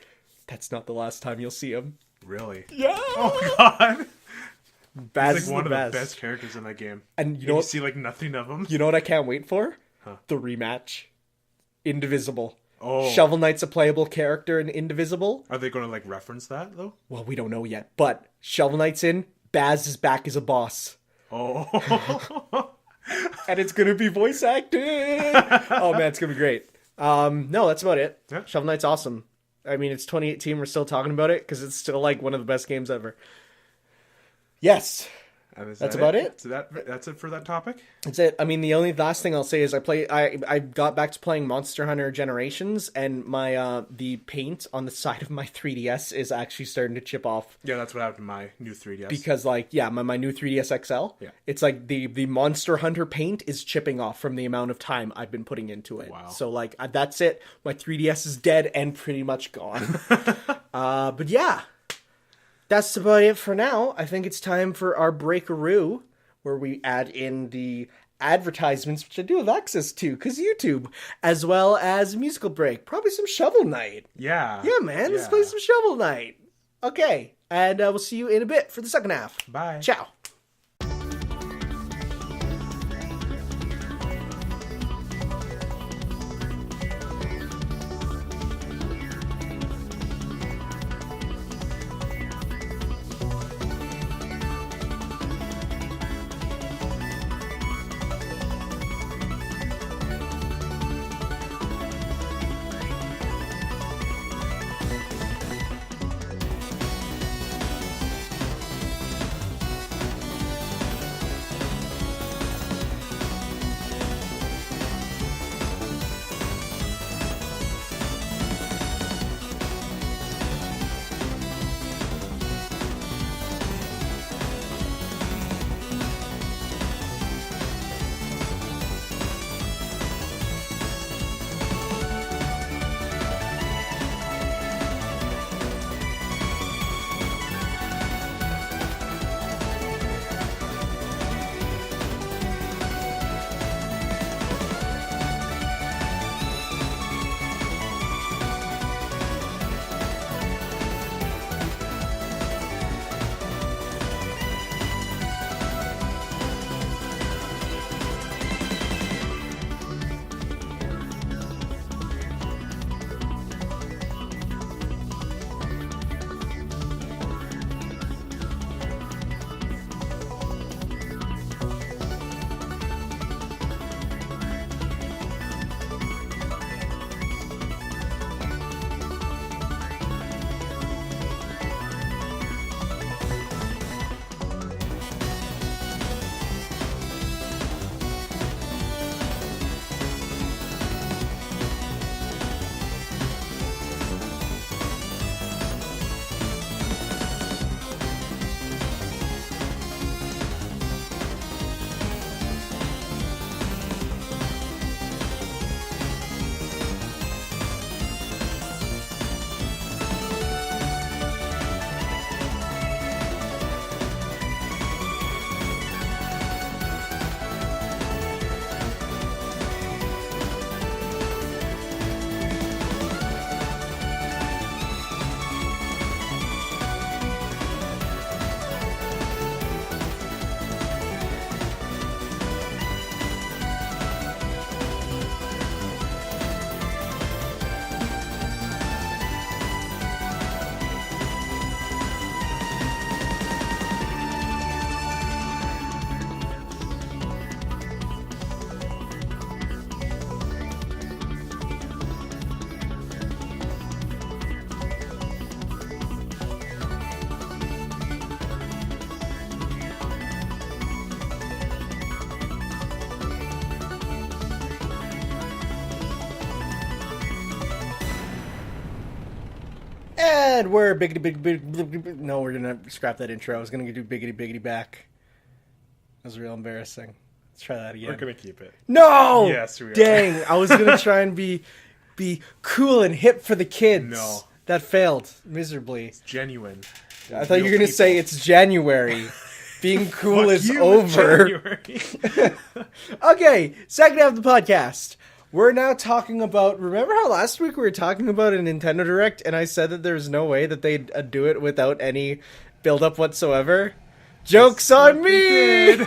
that's not the last time you'll see him. Really? Yeah. Oh, God. Baz is like one of the best characters in that game. And you know what? You see like nothing of him. You know what I can't wait for? The rematch. Indivisible. Oh. Shovel Knight's a playable character in Indivisible. Are they going to like reference that though? Well, we don't know yet. But Shovel Knight's in. Baz is back as a boss. Oh. And it's going to be voice acted. Oh man, it's going to be great. No, that's about it. Yeah. Shovel Knight's awesome. I mean, it's 2018. We're still talking about it because it's still like one of the best games ever. Yes. That's about it. So that's it for that topic? That's it. I mean, the only last thing I'll say is I got back to playing Monster Hunter Generations, and my the paint on the side of my 3DS is actually starting to chip off. Yeah, that's what happened to my new 3DS. Because my new 3DS XL, it's like the Monster Hunter paint is chipping off from the amount of time I've been putting into it. Wow. So like that's it. My 3DS is dead and pretty much gone. But yeah. That's about it for now. I think it's time for our breakaroo, where we add in the advertisements, which I do have access to, because YouTube, as well as musical break. Probably some Shovel Knight. Yeah. Yeah, man. Let's play some Shovel Knight. Okay. And we'll see you in a bit for the second half. Bye. Ciao. And we're biggity big. No, we're gonna scrap that intro. I was gonna do biggity biggity back. That was real embarrassing. Let's try that again. We're gonna keep it. No. Yes, we are. Dang, I was gonna try and be cool and hip for the kids. That failed miserably. It's genuine. I thought you were going to say it's January. Being cool is over. Okay, second half of the podcast. We're now talking about... Remember how last week we were talking about a Nintendo Direct and I said that there's no way that they'd do it without any build-up whatsoever? Joke's on me!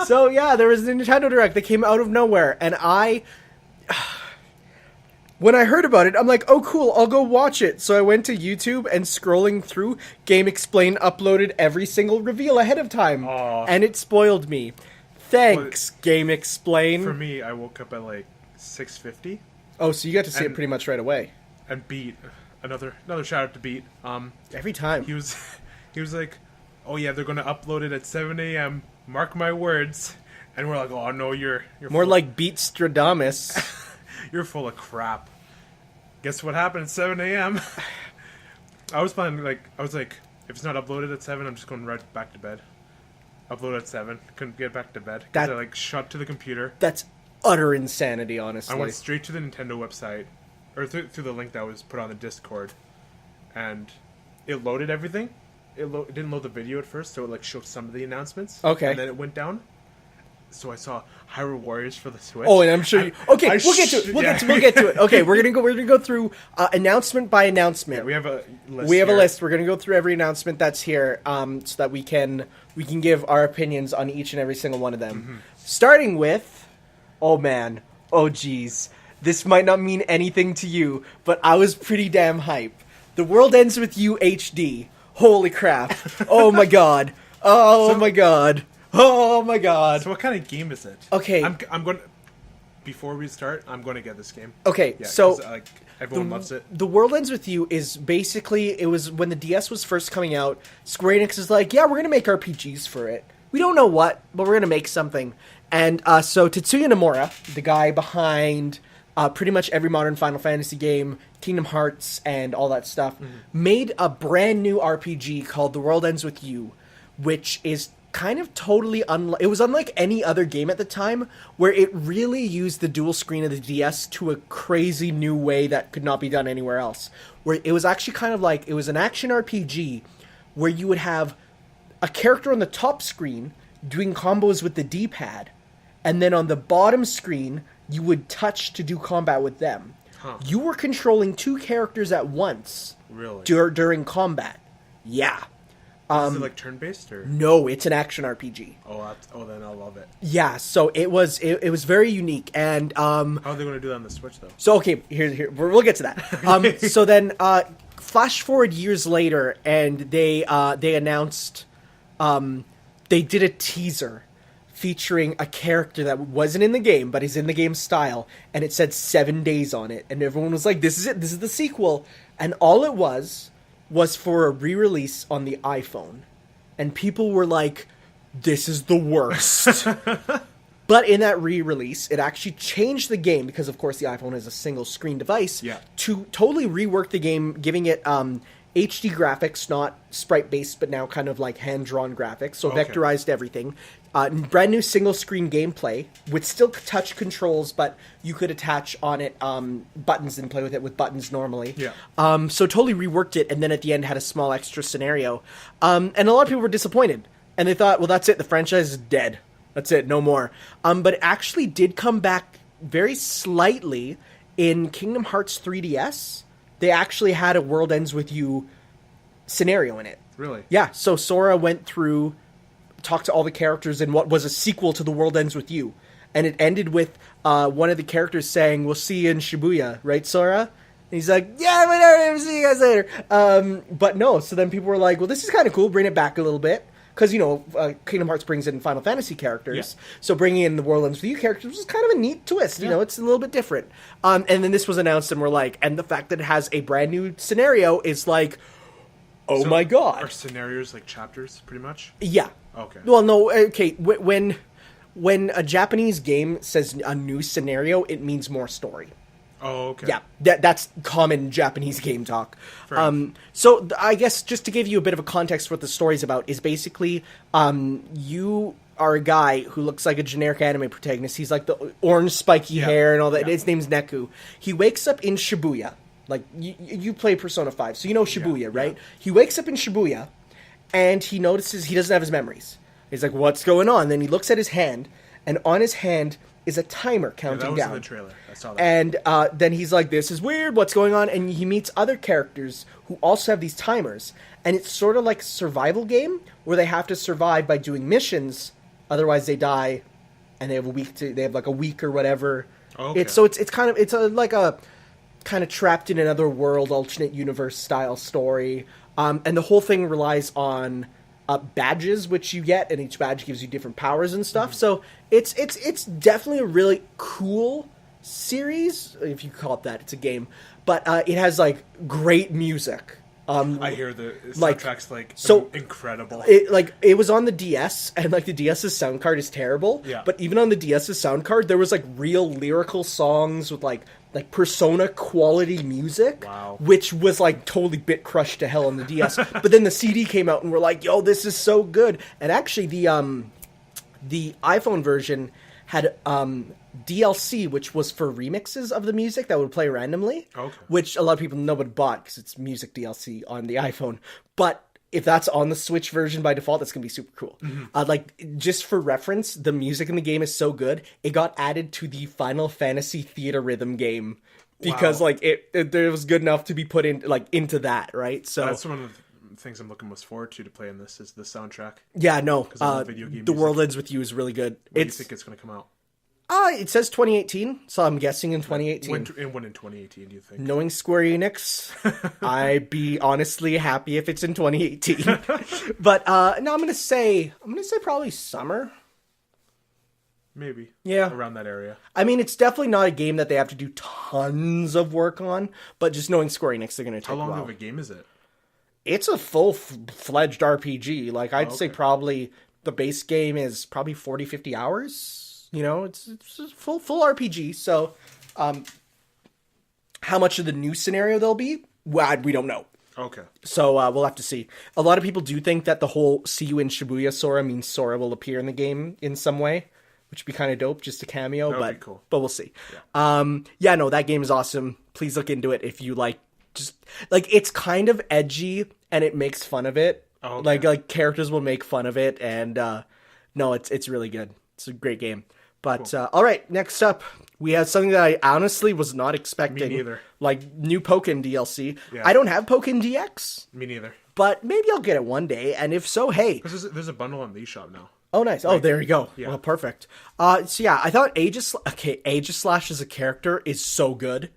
So yeah, there was a Nintendo Direct that came out of nowhere and when I heard about it, I'm like, oh cool, I'll go watch it. So I went to YouTube and scrolling through, Game Explain uploaded every single reveal ahead of time. Aww. And it spoiled me. Thanks, Game Explain. For me, I woke up at like 6:50. Oh, so you got to see it pretty much right away. And Beat, another shout out to Beat. Every time. He was like, oh yeah, they're going to upload it at 7 a.m. Mark my words. And we're like, oh no, you're more like Beat Stradamus. You're full of crap. Guess what happened at 7 a.m.? I was planning, if it's not uploaded at 7, I'm just going right back to bed. Upload at 7. Couldn't get back to bed. Because I, shut to the computer. That's utter insanity, honestly. I went straight to the Nintendo website, or through the link that was put on the Discord, and it loaded everything. It didn't load the video at first, so it, showed some of the announcements. Okay. And then it went down. So I saw Hyrule Warriors for the Switch. Oh, and I'm sure. We'll get to it. We'll get to it. Okay, we're gonna go through announcement by announcement. Yeah, we have a list. A list. We're gonna go through every announcement that's here, so that we can give our opinions on each and every single one of them. Mm-hmm. Starting with, oh man, oh geez, this might not mean anything to you, but I was pretty damn hype. The World Ends With You HD. Holy crap! Oh my god! Oh my god! Oh my god. So what kind of game is it? Okay. I'm going to... Before we start, I'm going to get this game. Okay, yeah, so... everyone loves it. The World Ends With You is basically... It was when the DS was first coming out, Square Enix is like, yeah, we're going to make RPGs for it. We don't know what, but we're going to make something. And so Tetsuya Nomura, the guy behind pretty much every modern Final Fantasy game, Kingdom Hearts, and all that stuff, made a brand new RPG called The World Ends With You, which is... kind of totally it was unlike any other game at the time, where it really used the dual screen of the DS to a crazy new way that could not be done anywhere else. Where it was actually kind of like, it was an action RPG where you would have a character on the top screen doing combos with the D-pad, and then on the bottom screen you would touch to do combat with them. Huh. You were controlling two characters at once. Really? During combat. Yeah. Is it turn-based or? No, it's an action RPG. Oh, then I'll love it. Yeah, so it was very unique, and how are they going to do that on the Switch though? So okay, here we'll get to that. So then, flash forward years later, and they announced, they did a teaser featuring a character that wasn't in the game, but is in the game style, and it said 7 days on it, and everyone was like, "This is it. This is the sequel," and all it was for a re-release on the iPhone. And people were like, this is the worst. But in that re-release, it actually changed the game, because of course the iPhone is a single screen device, to totally rework the game, giving it HD graphics, not sprite-based, but now kind of like hand-drawn graphics, so vectorized everything. Brand new single-screen gameplay with still touch controls, but you could attach on it buttons and play with it with buttons normally. Yeah. So totally reworked it, and then at the end had a small extra scenario. And a lot of people were disappointed, and they thought, well, that's it. The franchise is dead. That's it. No more. But it actually did come back very slightly in Kingdom Hearts 3DS. They actually had a World Ends With You scenario in it. Really? Yeah. So Sora went through, talked to all the characters in what was a sequel to The World Ends With You. And it ended with one of the characters saying, we'll see you in Shibuya. Right, Sora? And he's like, yeah, whatever, see you guys later. But no, so then people were like, well, this is kind of cool. Bring it back a little bit. Because, Kingdom Hearts brings in Final Fantasy characters. Yeah. So bringing in the World Ends With You characters was kind of a neat twist. Yeah. It's a little bit different. And then this was announced, and we're like, and the fact that it has a brand new scenario is like, oh my god. Are scenarios like chapters, pretty much? Yeah. Okay. Well, no, okay. When a Japanese game says a new scenario, it means more story. Oh, okay. Yeah, that's common Japanese game talk. So I guess just to give you a bit of a context for what the story's about is basically you are a guy who looks like a generic anime protagonist. He's like the orange spiky hair and all that. Yeah. His name's Neku. He wakes up in Shibuya, Like, you play Persona 5, so you know Shibuya, right? Yeah. He wakes up in Shibuya, and he notices he doesn't have his memories. He's like, what's going on? Then he looks at his hand, and on his hand is a timer counting down. That was in the trailer. I saw that. And then he's like, this is weird, what's going on? And he meets other characters who also have these timers. And it's sort of like a survival game where they have to survive by doing missions, otherwise they die, and they have like a week or whatever. Okay. It's kind of like a kind of trapped in another world, alternate universe style story. And the whole thing relies on badges which you get, and each badge gives you different powers and stuff. Mm-hmm. So it's definitely a really cool series, if you call it that. It's a game, but it has like great music. I hear the soundtrack's incredible. It was on the DS, and like the DS's sound card is terrible. Yeah. But even on the DS's sound card, there was like real lyrical songs with like Persona quality music. Wow. Which was like totally bit crushed to hell on the DS. But then the CD came out, and we're like, yo, this is so good. And actually, the iPhone version had DLC, which was for remixes of the music that would play randomly, which a lot of people know but bought because it's music DLC on the iPhone. But if that's on the Switch version by default, that's going to be super cool. Mm-hmm. Just for reference, the music in the game is so good, it got added to the Final Fantasy Theater Rhythm game because it was good enough to be put in into that, right? So that's one of the things I'm looking most forward to play in this is the soundtrack. Yeah, no. The World Ends With You is really good. When do you think it's going to come out? It says 2018, so I'm guessing in 2018. When in 2018 do you think? Knowing Square Enix, I'd be honestly happy if it's in 2018. But no, I'm gonna say probably summer. Maybe. Yeah. Around that area. I mean, it's definitely not a game that they have to do tons of work on, but just knowing Square Enix, they're gonna take a while. How long of a game is it? It's a full-fledged RPG. Like, I'd say probably the base game is probably 40, 50 hours. You know, it's a full RPG. So, how much of the new scenario there'll be, we don't know. Okay. So we'll have to see. A lot of people do think that the whole "See You in Shibuya, Sora" means Sora will appear in the game in some way, which would be kind of dope, just a cameo. That would be cool. But we'll see. Yeah. No, that game is awesome. Please look into it if you it's kind of edgy and it makes fun of it. Oh, okay. Like characters will make fun of it, and no, it's really good. It's a great game. But, cool. All right, next up, we have something that I honestly was not expecting. Me neither. Like, new Pokken DLC. Yeah. I don't have Pokken DX. Me neither. But maybe I'll get it one day, and if so, hey. Because there's a bundle on the eShop now. Oh, nice. Oh, there you go. Yeah. Well, perfect. So yeah, I thought Aegislash as a character is so good.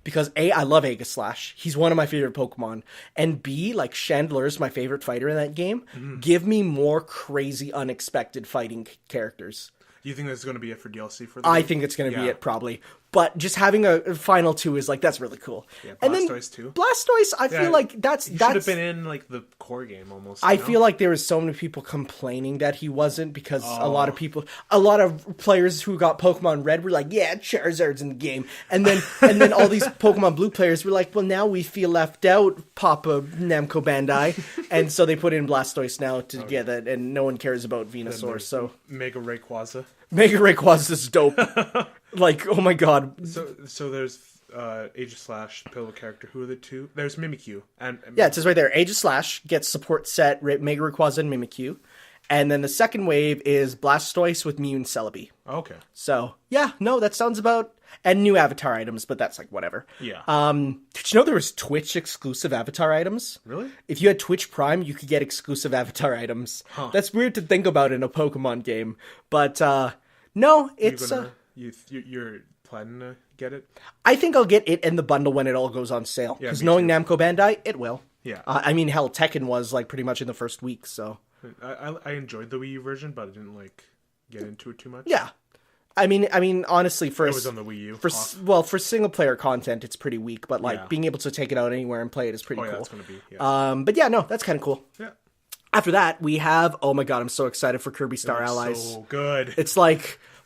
Because A, I love Aegislash. He's one of my favorite Pokemon. And B, like, Chandeler's my favorite fighter in that game. Mm-hmm. Give me more crazy, unexpected fighting characters. Do you think that's going to be it for DLC for the I think it's going to be it, probably. But just having a final two is, that's really cool. Yeah, Blastoise, too. Blastoise, I feel like that's... He should have been in, the core game, almost. I feel like there was so many people complaining that he wasn't, because a lot of players who got Pokemon Red were like, yeah, Charizard's in the game. And then all these Pokemon Blue players were like, well, now we feel left out, Papa Namco Bandai. And so they put in Blastoise now to get that, and no one cares about Venusaur, so... Mega Rayquaza. Mega Rayquaza is dope. Oh my god. So there's Aegislash, pivotal character. Who are the two? There's Mimikyu. And yeah, it says right there, Aegislash gets support set, Mega Rayquaza and Mimikyu. And then the second wave is Blastoise with Mew and Celebi. Okay. So, yeah, no, that sounds about... And new avatar items, but that's whatever. Yeah. Did you know there was Twitch exclusive avatar items? Really? If you had Twitch Prime, you could get exclusive avatar items. Huh. That's weird to think about in a Pokemon game. But, no, it's... You're planning to get it? I think I'll get it in the bundle when it all goes on sale. Because knowing Namco Bandai, it will. Yeah. I mean, hell, Tekken was, pretty much in the first week, so... I enjoyed the Wii U version, but I didn't, get into it too much. Yeah. I mean, honestly, it was on the Wii U. For single player content, it's pretty weak. But being able to take it out anywhere and play it is pretty cool. That's gonna be. Yeah. But yeah, no, that's kind of cool. Yeah. After that, we have. Oh my god, I'm so excited for Kirby Star Allies. So good. It's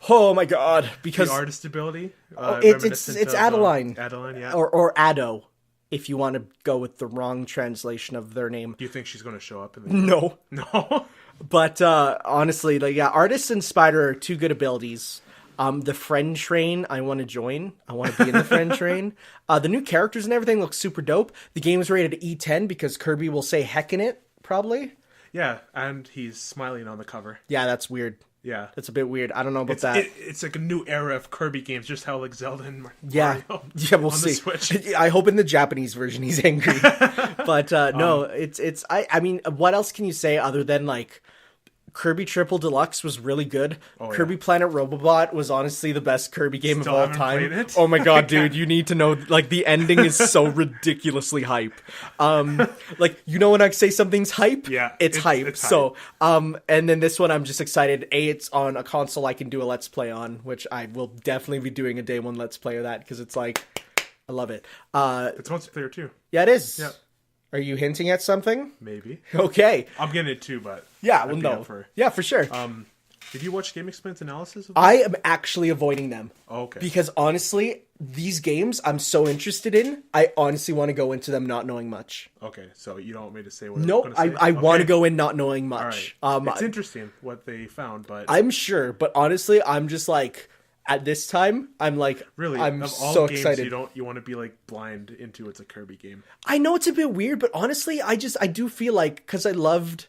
oh my god, because the artist ability. It's Adeline. Adeline, yeah. Or Ado, if you want to go with the wrong translation of their name. Do you think she's going to show up in the game? No. No. But honestly, Artist and Spider are two good abilities. The friend train, I want to join. I want to be in the friend train. The new characters and everything look super dope. The game is rated E10 because Kirby will say heck in it, probably. Yeah, and he's smiling on the cover. Yeah, that's weird. Yeah. That's a bit weird. I don't know about that. It's like a new era of Kirby games, just how like Zelda and Mario yeah, we'll see. Switch. I hope in the Japanese version he's angry. But no, it's I mean, what else can you say other than like Kirby Triple Deluxe was really good. Kirby Planet Robobot was honestly the best Kirby game Still of all time. Played it? Oh my god, dude, you need to know, like, the ending is so ridiculously hype. Like, you know when I say something's hype? Yeah. It's hype. It's hype. So, and then this one I'm just excited. It's on a console I can do a Let's Play on, which I will definitely be doing a day one Let's Play of that, because it's like, I love it. It's multiplayer too. Yeah, it is. Yeah. Are you hinting at something? Maybe. Okay. I'm getting it too, but... Yeah, well, no. Yeah, for sure. Did you watch Game Explain's analysis of I am actually avoiding them. Oh, okay. Because honestly, these games I'm so interested in, I honestly want to go into them not knowing much. Okay, so you don't want me to say what no, I'm going to say? I want to go in not knowing much. Right. It's interesting what they found, but... I'm sure, but honestly, I'm just like... At this time, I'm like, really, I'm of all so games excited. You want to be like blind into it's a Kirby game. I know it's a bit weird, but honestly, I do feel like, because I loved,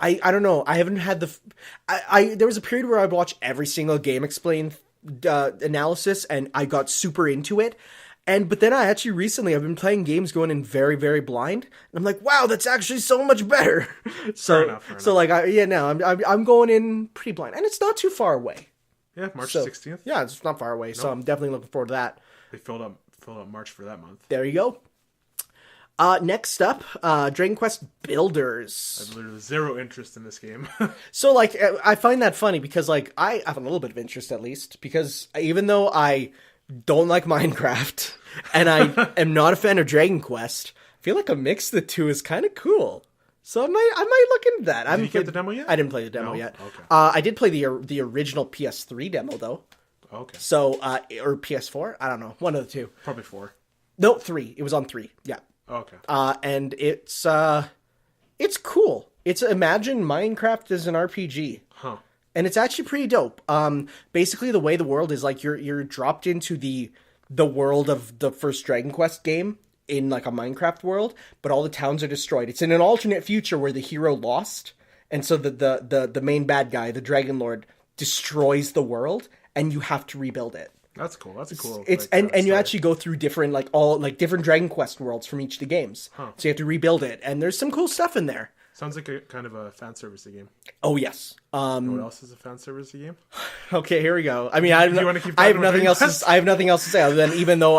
I don't know, I haven't had there was a period where I watched every single Game Explain analysis, and I got super into it. But then I actually recently, I've been playing games going in very, very blind, and I'm like, wow, that's actually so much better. Fair enough. Like, I'm going in pretty blind, and it's not too far away. Yeah, March 16th. Yeah, it's not far away, so I'm definitely looking forward to that. They filled up March for that month. There you go. Next up, Dragon Quest Builders. I have literally zero interest in this game. So, like, I find that funny because, like, I have a little bit of interest at least, because even though I don't like Minecraft and I am not a fan of Dragon Quest, I feel like a mix of the two is kind of cool. So I might look into that. Did you get the demo yet? I didn't play the demo yet. Okay. I did play the original PS3 demo though. Okay. So or PS4, I don't know, one of the two. Probably 4. No, 3. It was on 3. Yeah. Okay. And it's cool. It's imagine Minecraft as an RPG. Huh. And it's actually pretty dope. Basically the way the world is, like, you're dropped into the world of the first Dragon Quest game. In like a Minecraft world, but all the towns are destroyed. It's in an alternate future where the hero lost, and so the main bad guy, the Dragon Lord, destroys the world, and you have to rebuild it. That's cool. That's a cool. And you actually go through different different Dragon Quest worlds from each of the games. Huh. So you have to rebuild it, and there's some cool stuff in there. Sounds like a kind of a fan service game. Oh yes. What else is a fan service game? Okay, here we go. I mean, I have nothing else. I have nothing else to say other than even though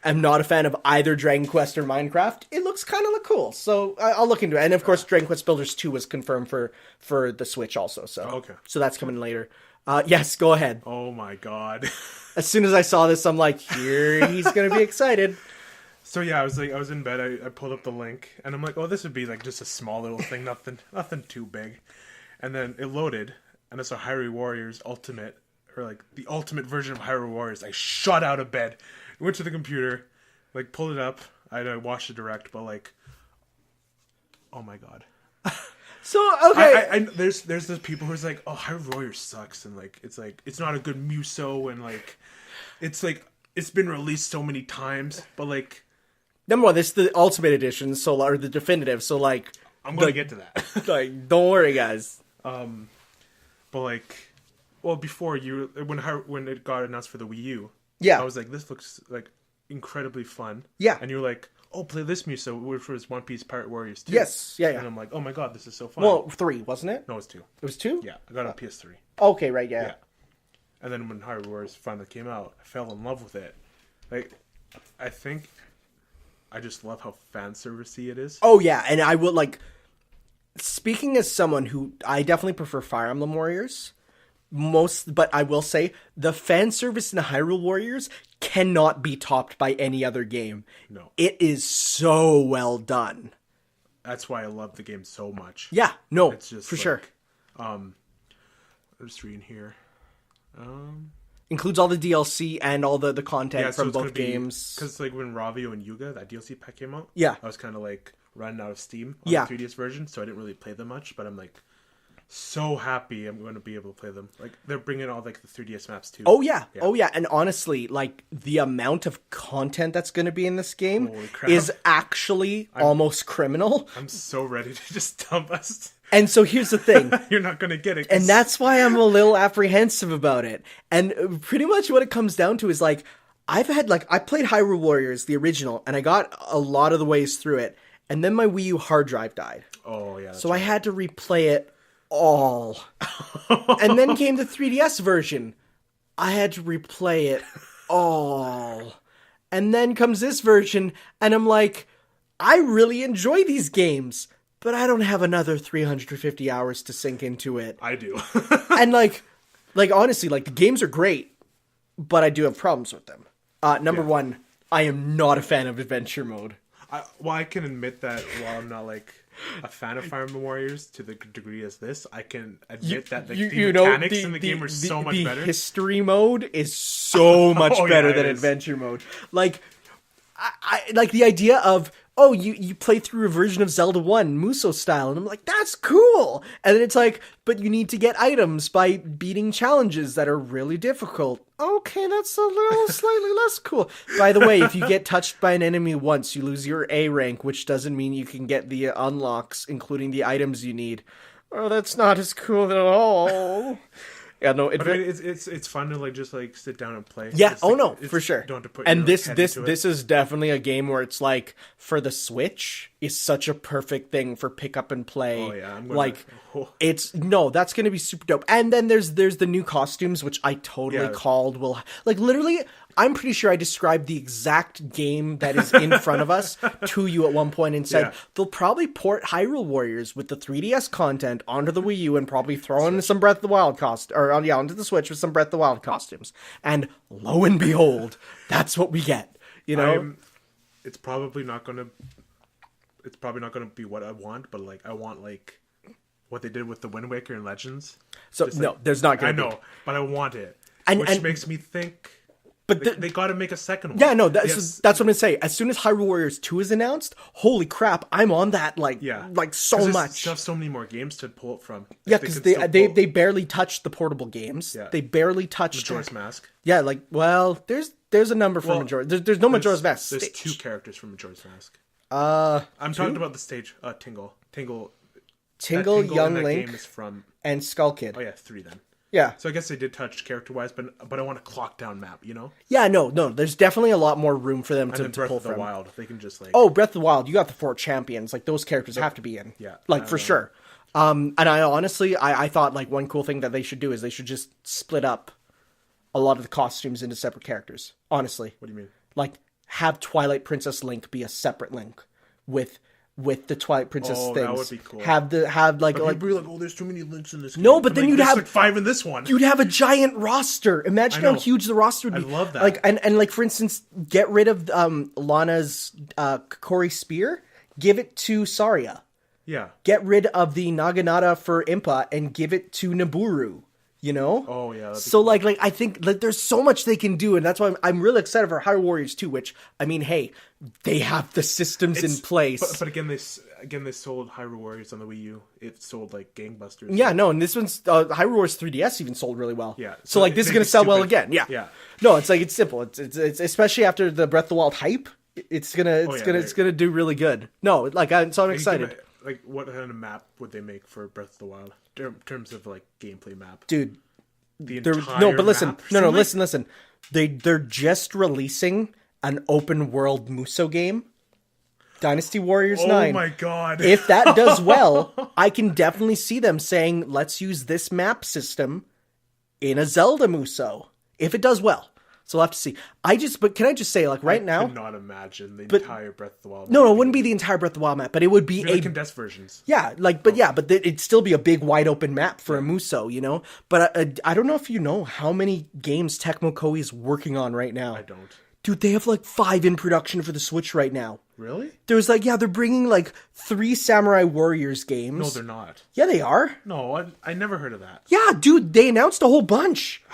I'm not a fan of either Dragon Quest or Minecraft, it looks kind of cool. So I'll look into it. And of course, Dragon Quest Builders 2 was confirmed for the Switch also. So okay. So that's coming later. Yes, go ahead. Oh my god. As soon as I saw this, I'm like, here he's going to be excited. So yeah, I was in bed. I pulled up the link and I'm like, oh, this would be like just a small little thing, nothing too big. And then it loaded and it's a Hyrule Warriors Ultimate, or like the ultimate version of Hyrule Warriors. I shot out of bed. Went to the computer, like, pulled it up. I watched the direct, but like, oh my god. So okay, there's those people who's like, oh, Hyrule Warriors sucks, and like it's not a good muso, and like it's been released so many times, but like, number one, this is the Ultimate Edition, or the definitive, so like, I'm gonna get to that. Like, don't worry, guys. But like, well, before when it got announced for the Wii U. Yeah. I was like, this looks like incredibly fun. Yeah. And you're like, oh, play this muso, which was One Piece Pirate Warriors 2. Yes. Yeah. And I'm like, oh my god, this is so fun. Well, 3, wasn't it? No, it was 2. It was 2? Yeah. I got it on PS3. Okay, right, yeah. And then when Hyrule Warriors finally came out, I fell in love with it. Like, I think I just love how fan servicey it is. Oh, yeah. And I would like, speaking as someone who, I definitely prefer Fire Emblem Warriors. But I will say the fan service in the Hyrule Warriors cannot be topped by any other game. No. It is so well done. That's why I love the game so much. Yeah, no, it's just for sure. I'm just reading here. Includes all the DLC and all the content from both games. Because like when Ravio and Yuga, that DLC pack came out, yeah, I was kind of like running out of steam on the 3DS version, so I didn't really play them much, but I'm like so happy I'm going to be able to play them. Like, they're bringing all, like, the 3DS maps, too. Oh, yeah. Oh, yeah. And honestly, like, the amount of content that's going to be in this game is actually almost criminal. I'm so ready to just dump us. And so here's the thing. You're not going to get it. And that's why I'm a little apprehensive about it. And pretty much what it comes down to is, like, I played Hyrule Warriors, the original, and I got a lot of the ways through it. And then my Wii U hard drive died. Oh, yeah. So I had to replay it all. And then came the 3DS version. I had to replay it all. And then comes this version, and I'm like, I really enjoy these games, but I don't have another 350 hours to sink into it. I do. And like honestly, like, the games are great, but I do have problems with them. Number one, I am not a fan of adventure mode. I can admit that while I'm not, like, a fan of Fire Emblem Warriors to the degree as this, I can admit that the mechanics in the game are so much better. The history mode is so much better than adventure mode. Like, I like the idea of, oh, you play through a version of Zelda 1, Muso style, and I'm like, that's cool! And then it's like, but you need to get items by beating challenges that are really difficult. Okay, that's a little slightly less cool. By the way, if you get touched by an enemy once, you lose your A rank, which doesn't mean you can get the unlocks, including the items you need. Oh, that's not as cool at all. Yeah, no, it's fun to, like, just, like, sit down and play. Yeah, it's, like, no, for sure. Don't have to put and this is definitely a game where it's like, for the Switch is such a perfect thing for pick up and play. Oh yeah, that's gonna be super dope. And then there's the new costumes, which I totally called will, like, literally. I'm pretty sure I described the exact game that is in front of us to you at one point and said, they'll probably port Hyrule Warriors with the 3DS content onto the Wii U and probably throw in some Breath of the Wild onto the Switch with some Breath of the Wild costumes. And lo and behold, that's what we get. You know? It's probably not going to be what I want, but, like, I want, like, what they did with the Wind Waker and Legends. So, just, no, there's not going to be. I know, but I want it. Which makes me think... But they got to make a second one. Yeah, no, that's what I'm going to say. As soon as Hyrule Warriors 2 is announced, holy crap, I'm on that, like so much. There's so many more games to pull it from. Yeah, because they barely touched the portable games. Yeah. They barely touched... Majora's Mask. Yeah, like, well, there's a number for Majora's... There's no Majora's Mask stage. There's 2 characters from Majora's Mask. I'm talking about the stage. Tingle, Young Link, game is from... and Skull Kid. Oh yeah, 3 then. Yeah. So I guess they did touch character-wise, but I want a clock-down map, you know? Yeah, no. There's definitely a lot more room for them to pull from. Breath of the Wild, they can just, like... Oh, Breath of the Wild, you got the 4 champions. Like, those characters have to be in. Yeah. Like, for sure. And I honestly, I thought, like, one cool thing that they should do is they should just split up a lot of the costumes into separate characters. Honestly. What do you mean? Like, have Twilight Princess Link be a separate Link with the Twilight Princess things. That would be cool. Have like people be like, oh, there's too many Links in this game. No, but then you'd have like 5 in this one. You'd have a giant roster. Imagine how huge the roster would be. I love that. Like and like, for instance, get rid of Lana's Kokiri Spear, give it to Saria. Yeah. Get rid of the Naginata for Impa and give it to Nabooru. You know? Oh yeah. So cool. like I think like there's so much they can do, and that's why I'm really excited for Hyrule Warriors 2. Which, I mean, hey, they have the systems in place. But again, they sold Hyrule Warriors on the Wii U. It sold like gangbusters. Yeah, no, and this one's Hyrule Warriors 3DS even sold really well. Yeah. So like this is gonna sell well again. Yeah. Yeah. No, it's like it's simple. It's especially after the Breath of the Wild hype. It's gonna do really good. No, like I'm excited. Like, what kind of map would they make for Breath of the Wild in terms of like gameplay map? Dude, listen. Listen. They're just releasing an open world Muso game, Dynasty Warriors 9. Oh my god! If that does well, I can definitely see them saying, "Let's use this map system in a Zelda Muso." If it does well. So we'll have to see. But can I just say, like, right now... I cannot imagine the entire Breath of the Wild map. No, it wouldn't be the entire Breath of the Wild map, but it would be condensed versions. Yeah, like, but it'd still be a big, wide open map for a Muso, you know? But I don't know if you know how many games Tecmo Koei is working on right now. I don't. Dude, they have, like, 5 in production for the Switch right now. Really? There's, like, they're bringing, like, 3 Samurai Warriors games. No, they're not. Yeah, they are. No, I never heard of that. Yeah, dude, they announced a whole bunch.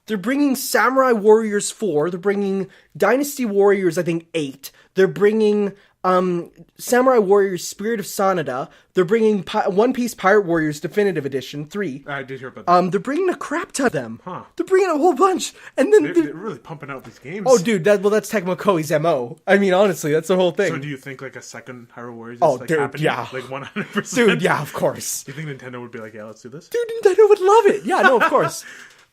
They're bringing Samurai Warriors 4. They're bringing Dynasty Warriors, I think, 8. They're bringing Samurai Warriors Spirit of Sanada. They're bringing One Piece Pirate Warriors Definitive Edition 3. I did hear about that. They're bringing a crap ton of them. Huh. They're bringing a whole bunch. And then they're really pumping out these games. Oh, dude, that's Tecmo Koei's MO. I mean, honestly, that's the whole thing. So do you think like a second Hyrule Warriors is happening? Yeah. Like 100%? Dude, yeah, of course. Do you think Nintendo would be like, yeah, let's do this? Dude, Nintendo would love it. Yeah, no, of course.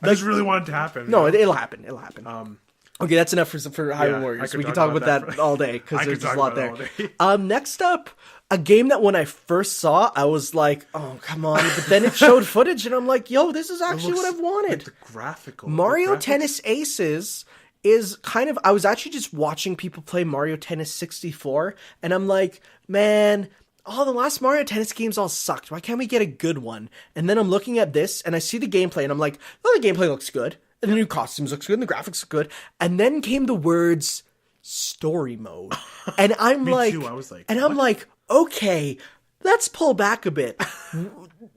I just really want it to happen. No, it'll happen. It'll happen. Okay, that's enough for Hyrule Warriors. We can talk about that all day, because there's just a lot there. Next up, a game that when I first saw, I was like, oh, come on. But then it showed footage, and I'm like, yo, this is actually what I've wanted. Like the Mario Tennis Aces is kind of... I was actually just watching people play Mario Tennis 64, and I'm like, man... Oh, the last Mario Tennis games all sucked. Why can't we get a good one? And then I'm looking at this, and I see the gameplay, and I'm like, oh, the gameplay looks good. And the new costumes looks good, and the graphics look good. And then came the words story mode. And I'm Me too. I was like, and I'm like, okay, let's pull back a bit.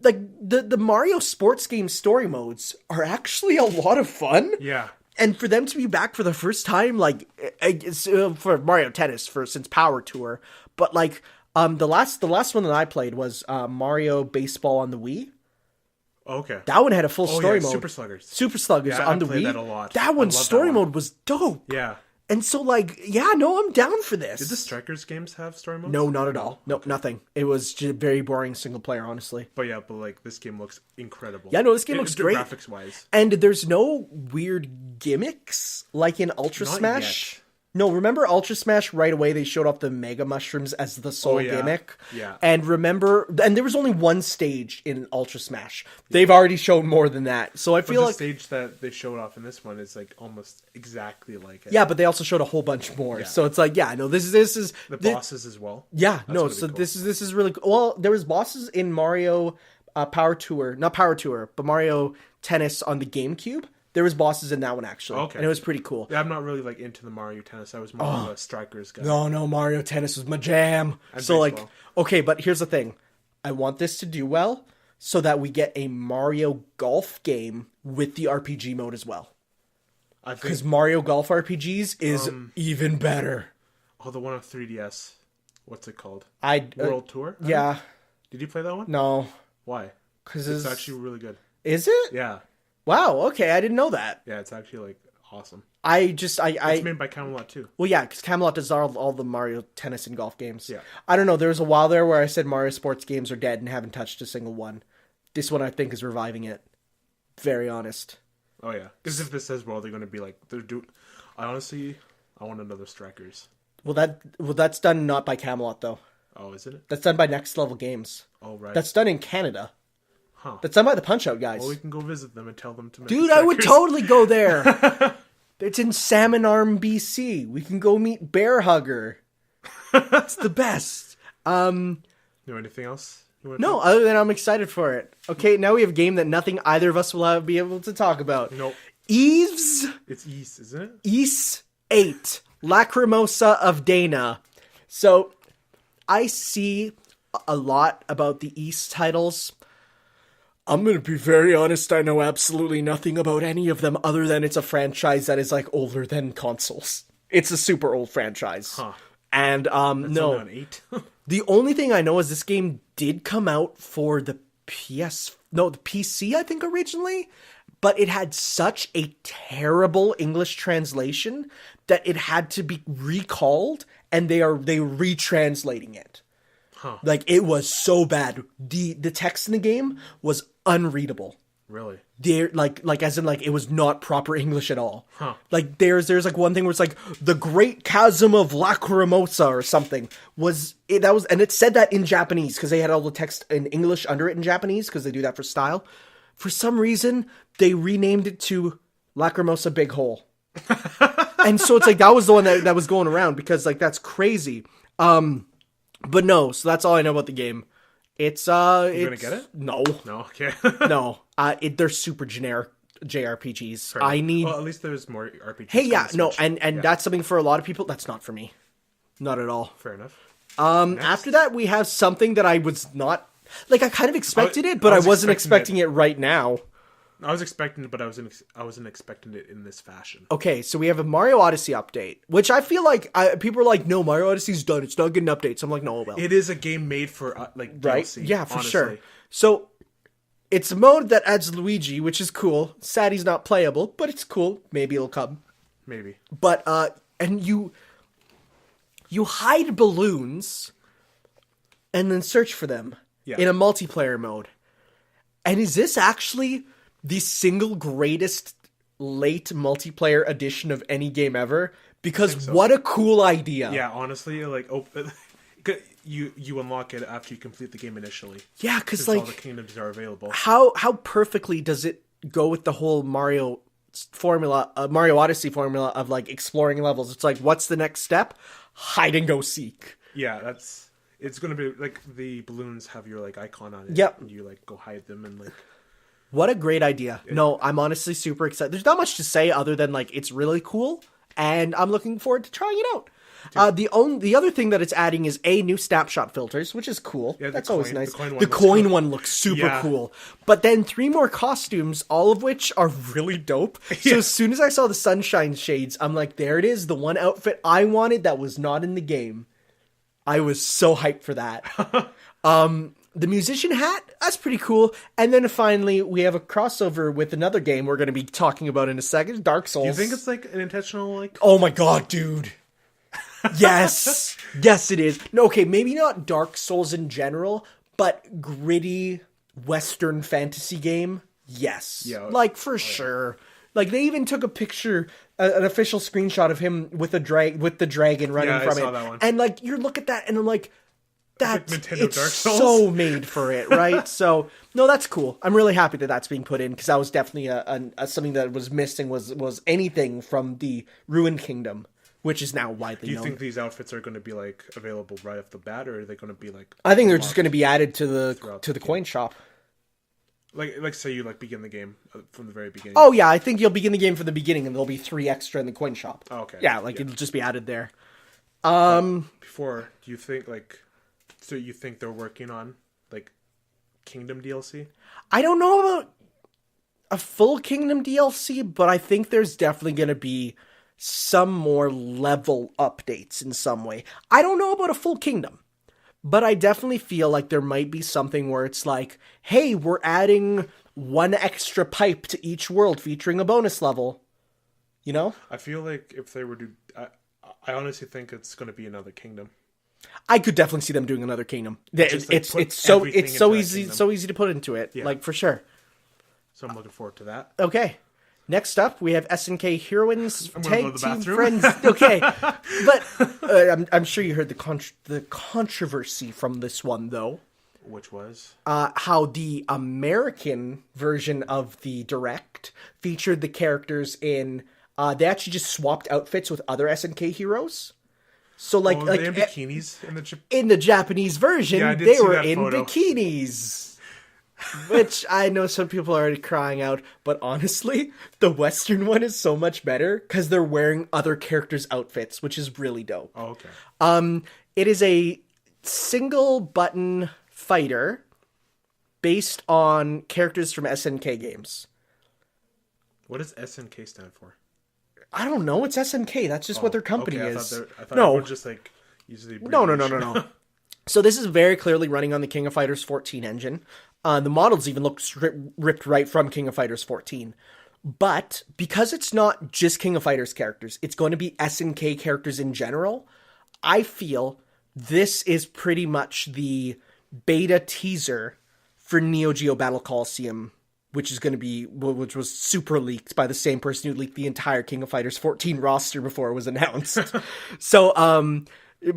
Like the Mario sports game story modes are actually a lot of fun. Yeah. And for them to be back for the first time, like for Mario Tennis since Power Tour, but like the last one that I played was Mario Baseball on the Wii. Okay. That one had a full story mode. Super Sluggers. On the Wii. That a lot. That one's story mode was dope. Yeah. And so, like, yeah, no, I'm down for this. Did the Strikers games have story modes? No, not at all. No, nothing. It was just very boring single player, honestly. But like, this game looks incredible. Yeah, no, this game looks great. Graphics-wise. And there's no weird gimmicks like in Ultra Smash. Yet. No, remember Ultra Smash right away they showed off the Mega Mushrooms as the sole gimmick? Yeah. And there was only one stage in Ultra Smash. They've already shown more than that. So I feel like the stage that they showed off in this one is like almost exactly like it. Yeah, but they also showed a whole bunch more. Yeah. So it's like, yeah, no, this is the bosses as well. Yeah, that's really cool. This is really cool. Well, there was bosses in Mario not Power Tour, but Mario Tennis on the GameCube. There was bosses in that one, actually. Okay. And it was pretty cool. Yeah, I'm not really, like, into the Mario Tennis. I was more of a Strikers guy. No, Mario Tennis was my jam. And so, baseball. Like, okay, but here's the thing. I want this to do well so that we get a Mario Golf game with the RPG mode as well. Because Mario Golf RPGs is even better. Oh, the one on 3DS. What's it called? World Tour? Yeah. Did you play that one? No. Why? Because it's actually really good. Is it? Yeah. Wow, okay, I didn't know that. Yeah, it's actually, like, awesome. It's made by Camelot, too. Well, yeah, because Camelot does all the Mario Tennis and golf games. Yeah. I don't know, there was a while there where I said Mario sports games are dead and haven't touched a single one. This one, I think, is reviving it. Very honest. Oh, yeah. Because if this says, well, they're going to be like... I want another Strikers. Well, that's done not by Camelot, though. Oh, isn't it? That's done by Next Level Games. Oh, right. That's done in Canada. Huh. That's done by the Punch-Out guys. Well, we can go visit them and tell them to make Dude, I would totally go there. It's in Salmon Arm, BC. We can go meet Bear Hugger. It's the best. Know anything else? No, other than I'm excited for it. Okay, now we have a game that nothing either of us will be able to talk about. Nope. Eves. It's Ys, isn't it? Ys 8. Lacrimosa of Dana. So, I see a lot about the Ys titles. I'm going to be very honest, I know absolutely nothing about any of them other than it's a franchise that is, like, older than consoles. It's a super old franchise. Huh. And, no. On 8. The only thing I know is this game did come out for the PC, I think, originally. But it had such a terrible English translation that it had to be recalled, and they retranslating it. Huh. Like, it was so bad. The text in the game was unreadable. Really? Like as in, like, it was not proper English at all. Huh. Like, there's like one thing where it's like, the Great Chasm of Lacrimosa or something. And it said that in Japanese, because they had all the text in English under it in Japanese, because they do that for style. For some reason, they renamed it to Lacrimosa Big Hole. And so it's like, that was the one that was going around, because, like, that's crazy. But no, so that's all I know about the game. You gonna get it? No. No, okay. No. They're super generic JRPGs. Well, at least there's more RPGs. Hey, yeah, no, and that's something for a lot of people. That's not for me. Not at all. Fair enough. After that, we have something that I was not... Like, I kind of expected it, but I wasn't expecting it right now. I was expecting it, but I wasn't expecting it in this fashion. Okay, so we have a Mario Odyssey update, which I feel like people are like, no, Mario Odyssey's done. It's not getting updates. I'm like, no, well. It is a game made for, like, right? DLC, yeah, for honestly. sure. So, it's a mode that adds Luigi, which is cool. Sad he's not playable, but it's cool. Maybe it'll come. Maybe. But, and you hide balloons and then search for them in a multiplayer mode. And is this actually the single greatest late multiplayer edition of any game ever? Because what a cool idea. Yeah, honestly, like, you unlock it after you complete the game initially. Yeah, because like all the kingdoms are available. How perfectly does it go with the whole Mario Odyssey formula of like exploring levels? It's like, what's the next step? Hide and go seek. Yeah, it's gonna be like the balloons have your like icon on it. Yep. And you like go hide them and like. What a great idea. No, I'm honestly super excited. There's not much to say other than like it's really cool and I'm looking forward to trying it out. The other thing that it's adding is new snapshot filters, which is cool. Yeah, that's always nice. The coin one looks super cool. But then 3 more costumes, all of which are really dope. So as soon as I saw the sunshine shades, I'm like, there it is, the one outfit I wanted that was not in the game. I was so hyped for that. The musician hat, that's pretty cool. And then finally, we have a crossover with another game we're going to be talking about in a second, Dark Souls. Do you think it's like an intentional like... Oh my god, dude. Yes. Yes, it is. No, okay, maybe not Dark Souls in general, but gritty Western fantasy game. Yes. Yeah. Like, for sure. Like, they even took a picture, an official screenshot of him with the dragon running from it. That one. And, like, you look at that, and I'm like, it's Dark Souls. So made for it, right? So, no, that's cool. I'm really happy that that's being put in, because that was definitely something that was missing, was anything from the Ruined Kingdom, which is now widely known. Do you think these outfits are going to be, like, available right off the bat, or are they going to be, like... I think they're just going to be added to the coin shop. Like say you like begin the game from the very beginning. Oh yeah, I think you'll begin the game from the beginning, and there'll be 3 extra in the coin shop. Oh, okay. Yeah, it'll just be added there. Before, do you think so you think they're working on like Kingdom DLC? I don't know about a full Kingdom DLC, but I think there's definitely going to be some more level updates in some way. I don't know about a full Kingdom. But I definitely feel like there might be something where it's like, hey, we're adding 1 extra pipe to each world featuring a bonus level. You know? I feel like if they were to... I honestly think it's going to be another kingdom. I could definitely see them doing another kingdom. It's so easy to put into it. Yeah. Like, for sure. So I'm looking forward to that. Okay. Next up, we have SNK Heroines Tag Team Friends. Okay, but I'm sure you heard the controversy from this one, though. Which was? How the American version of the Direct featured the characters in... they actually just swapped outfits with other SNK heroes. So, like they in bikinis? In the Japanese version, they were in bikinis. Which I know some people are already crying out, but honestly, the Western one is so much better because they're wearing other characters' outfits, which is really dope. Oh, okay. It is a single button fighter based on characters from SNK games. What does SNK stand for? I don't know. It's SNK. That's just what their company is. I thought it was just like usually. No. So this is very clearly running on the King of Fighters 14 engine. The models even look ripped right from King of Fighters 14. But because it's not just King of Fighters characters, it's going to be SNK characters in general, I feel this is pretty much the beta teaser for Neo Geo Battle Coliseum, which was super leaked by the same person who leaked the entire King of Fighters 14 roster before it was announced. So,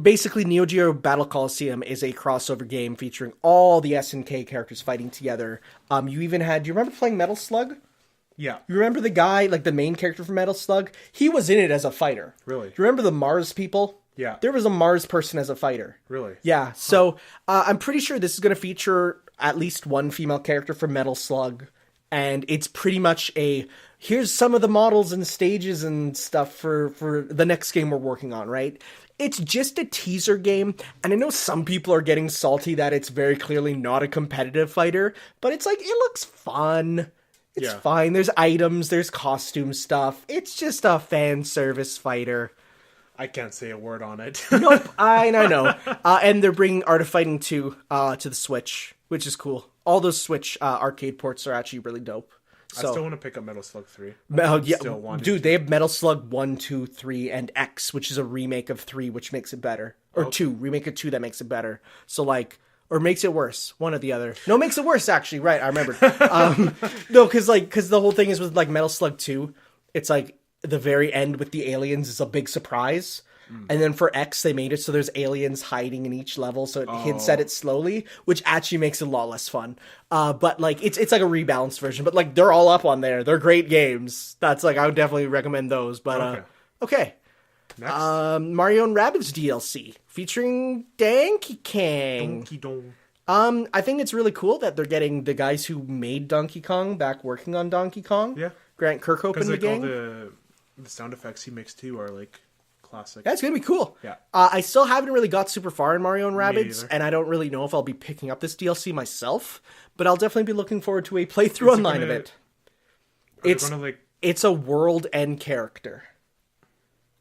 basically, Neo Geo Battle Coliseum is a crossover game featuring all the SNK characters fighting together. You even had... Do you remember playing Metal Slug? Yeah. You remember the guy, like the main character from Metal Slug? He was in it as a fighter. Really? Do you remember the Mars people? Yeah. There was a Mars person as a fighter. Really? Yeah. So, I'm pretty sure this is going to feature at least one female character from Metal Slug. And it's pretty much here's some of the models and stages and stuff for the next game we're working on, right? It's just a teaser game, and I know some people are getting salty that it's very clearly not a competitive fighter, but it's like, it looks fun. It's fine. There's items, there's costume stuff. It's just a fan service fighter. I can't say a word on it. Nope, I know. And they're bringing Art of Fighting 2 to the Switch, which is cool. All those Switch arcade ports are actually really dope. So, I still want to pick up Metal Slug 3. Dude, they have Metal Slug 1, 2, 3, and X, which is a remake of 3, which makes it better. Or 2, remake of 2 that makes it better. So, like, or makes it worse. One or the other. No, makes it worse, actually. Right, I remembered. No, because the whole thing is with, like, Metal Slug 2, it's, like, the very end with the aliens is a big surprise. And then for X, they made it so there's aliens hiding in each level, so it hints at it slowly, which actually makes it a lot less fun. But, like, it's like a rebalanced version. But, like, they're all up on there. They're great games. That's, like, I would definitely recommend those. But, okay. Next. Mario and Rabbids DLC featuring Donkey Kong. Donkey Kong. I think it's really cool that they're getting the guys who made Donkey Kong back working on Donkey Kong. Yeah. Grant Kirkhope and the gang. All the sound effects he makes, too, are, like... classic. That's gonna be cool. Yeah. I still haven't really got super far in Mario and Rabbids, and I don't really know if I'll be picking up this DLC myself, but I'll definitely be looking forward to a playthrough online of it. It's a world end character.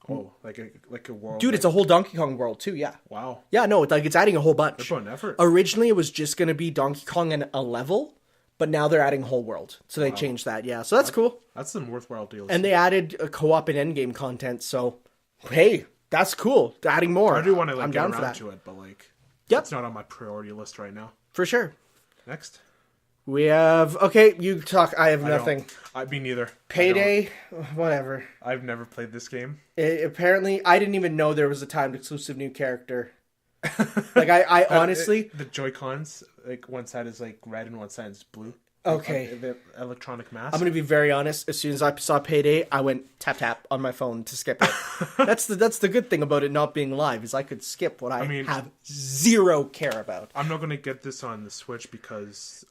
Oh, like a world. Dude, it's a whole Donkey Kong world too. Yeah. Wow. Yeah, no, it's adding a whole bunch. They're putting effort. Originally, it was just gonna be Donkey Kong and a level. But now they're adding whole world. So they changed that. Yeah, so that's cool. That's some worthwhile DLC. And they added a co-op and endgame content, so hey, that's cool. They're adding more. I do want to get around to it, but it's not on my priority list right now. For sure. Next. We have... Okay, you talk. I have nothing. Me neither. Payday? Whatever. I've never played this game. Apparently, I didn't even know there was a timed exclusive new character. Like, I honestly... The Joy-Cons, like, one side is, like, red and one side is blue. Okay. The electronic mask. I'm going to be very honest. As soon as I saw Payday, I went tap on my phone to skip it. That's the good thing about it not being live, is I could skip what I have zero care about. I'm not going to get this on the Switch because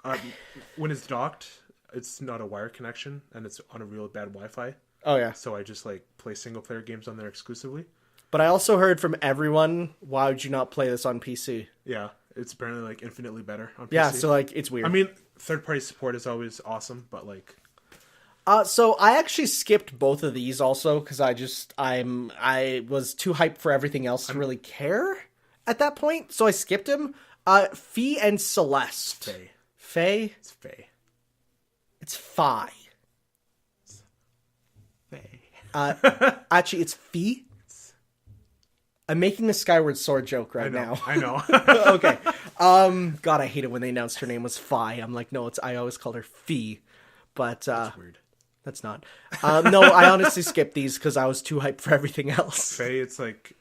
when it's docked, it's not a wire connection, and it's on a real bad Wi-Fi. Oh, yeah. So I just, like, play single-player games on there exclusively. But I also heard from everyone, why would you not play this on PC? Yeah, it's apparently, like, infinitely better on PC. Yeah, so, like, it's weird. I mean, third-party support is always awesome, but, like... So I actually skipped both of these also, because I was too hyped for everything else to really care at that point, so I skipped them. Fee and Celeste. Faye. Faye? It's Faye. It's Fi. It's Faye. Actually, it's Fee? I'm making a Skyward Sword joke now. I know. Okay. God, I hate it when they announced her name was Fi. I'm like, no, I always called her Fee. But, that's weird. That's not. No, I honestly skipped these because I was too hyped for everything else. Faye, it's like,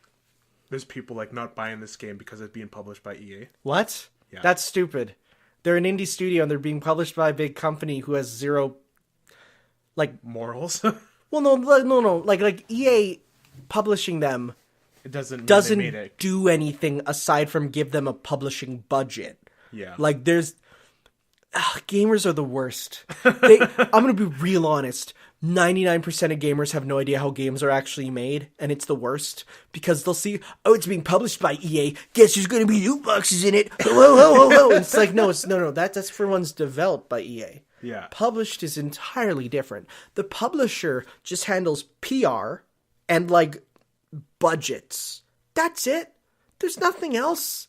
there's people, like, not buying this game because it's being published by EA. What? Yeah. That's stupid. They're an indie studio and they're being published by a big company who has zero, like... morals? Well, no. Like EA publishing them... It doesn't do anything aside from give them a publishing budget. Yeah. Like, gamers are the worst. I'm going to be real honest. 99% of gamers have no idea how games are actually made, and it's the worst. Because they'll see, it's being published by EA. Guess there's going to be loot boxes in it. Whoa. It's like, no. That's for ones developed by EA. Yeah. Published is entirely different. The publisher just handles PR and, like, budgets. That's it. There's nothing else.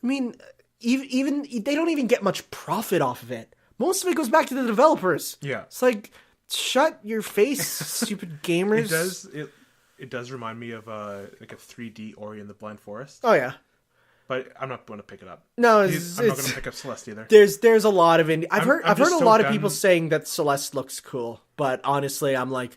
I mean, even they don't even get much profit off of it. Most of it goes back to the developers. Yeah. It's like, shut your face, stupid gamers. It does remind me of like a 3D Ori and the Blind Forest. Oh yeah. But I'm not going to pick it up. No, I'm not going to pick up Celeste either. There's a lot of indie. I've heard a lot of people saying that Celeste looks cool, but honestly, I'm like,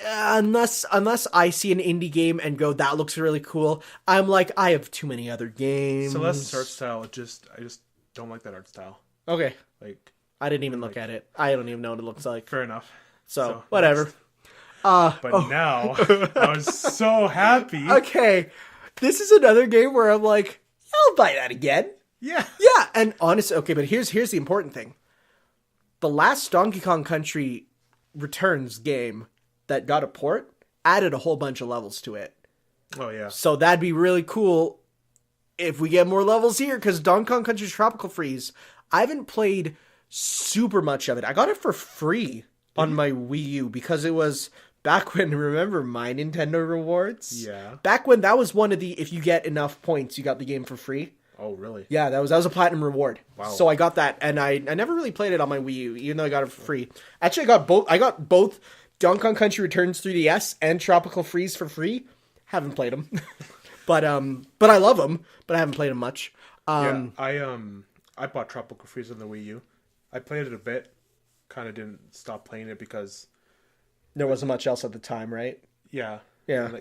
unless I see an indie game and go, that looks really cool, I'm like, I have too many other games. Celeste's art style, I just don't like that art style. Okay. Like, I didn't even look at it. I don't even know what it looks like. Fair enough. So whatever. Now, I was so happy. Okay. This is another game where I'm like, I'll buy that again. Yeah. Yeah, and honestly, okay, but here's the important thing. The last Donkey Kong Country Returns game that got a port added a whole bunch of levels to it. Oh, yeah. So that'd be really cool if we get more levels here, because Donkey Kong Country Tropical Freeze, I haven't played super much of it. I got it for free on my Wii U because it was back when, remember My Nintendo Rewards? Yeah. Back when that was one of the, if you get enough points, you got the game for free. Oh, really? Yeah, that was a platinum reward. Wow. So I got that, and I never really played it on my Wii U, even though I got it for free. Actually, I got both Donkey Kong Country Returns 3DS and Tropical Freeze for free. Haven't played them. But I love them, but I haven't played them much. I bought Tropical Freeze on the Wii U. I played it a bit. Kind of didn't stop playing it because there wasn't much else at the time, right? Yeah. Yeah.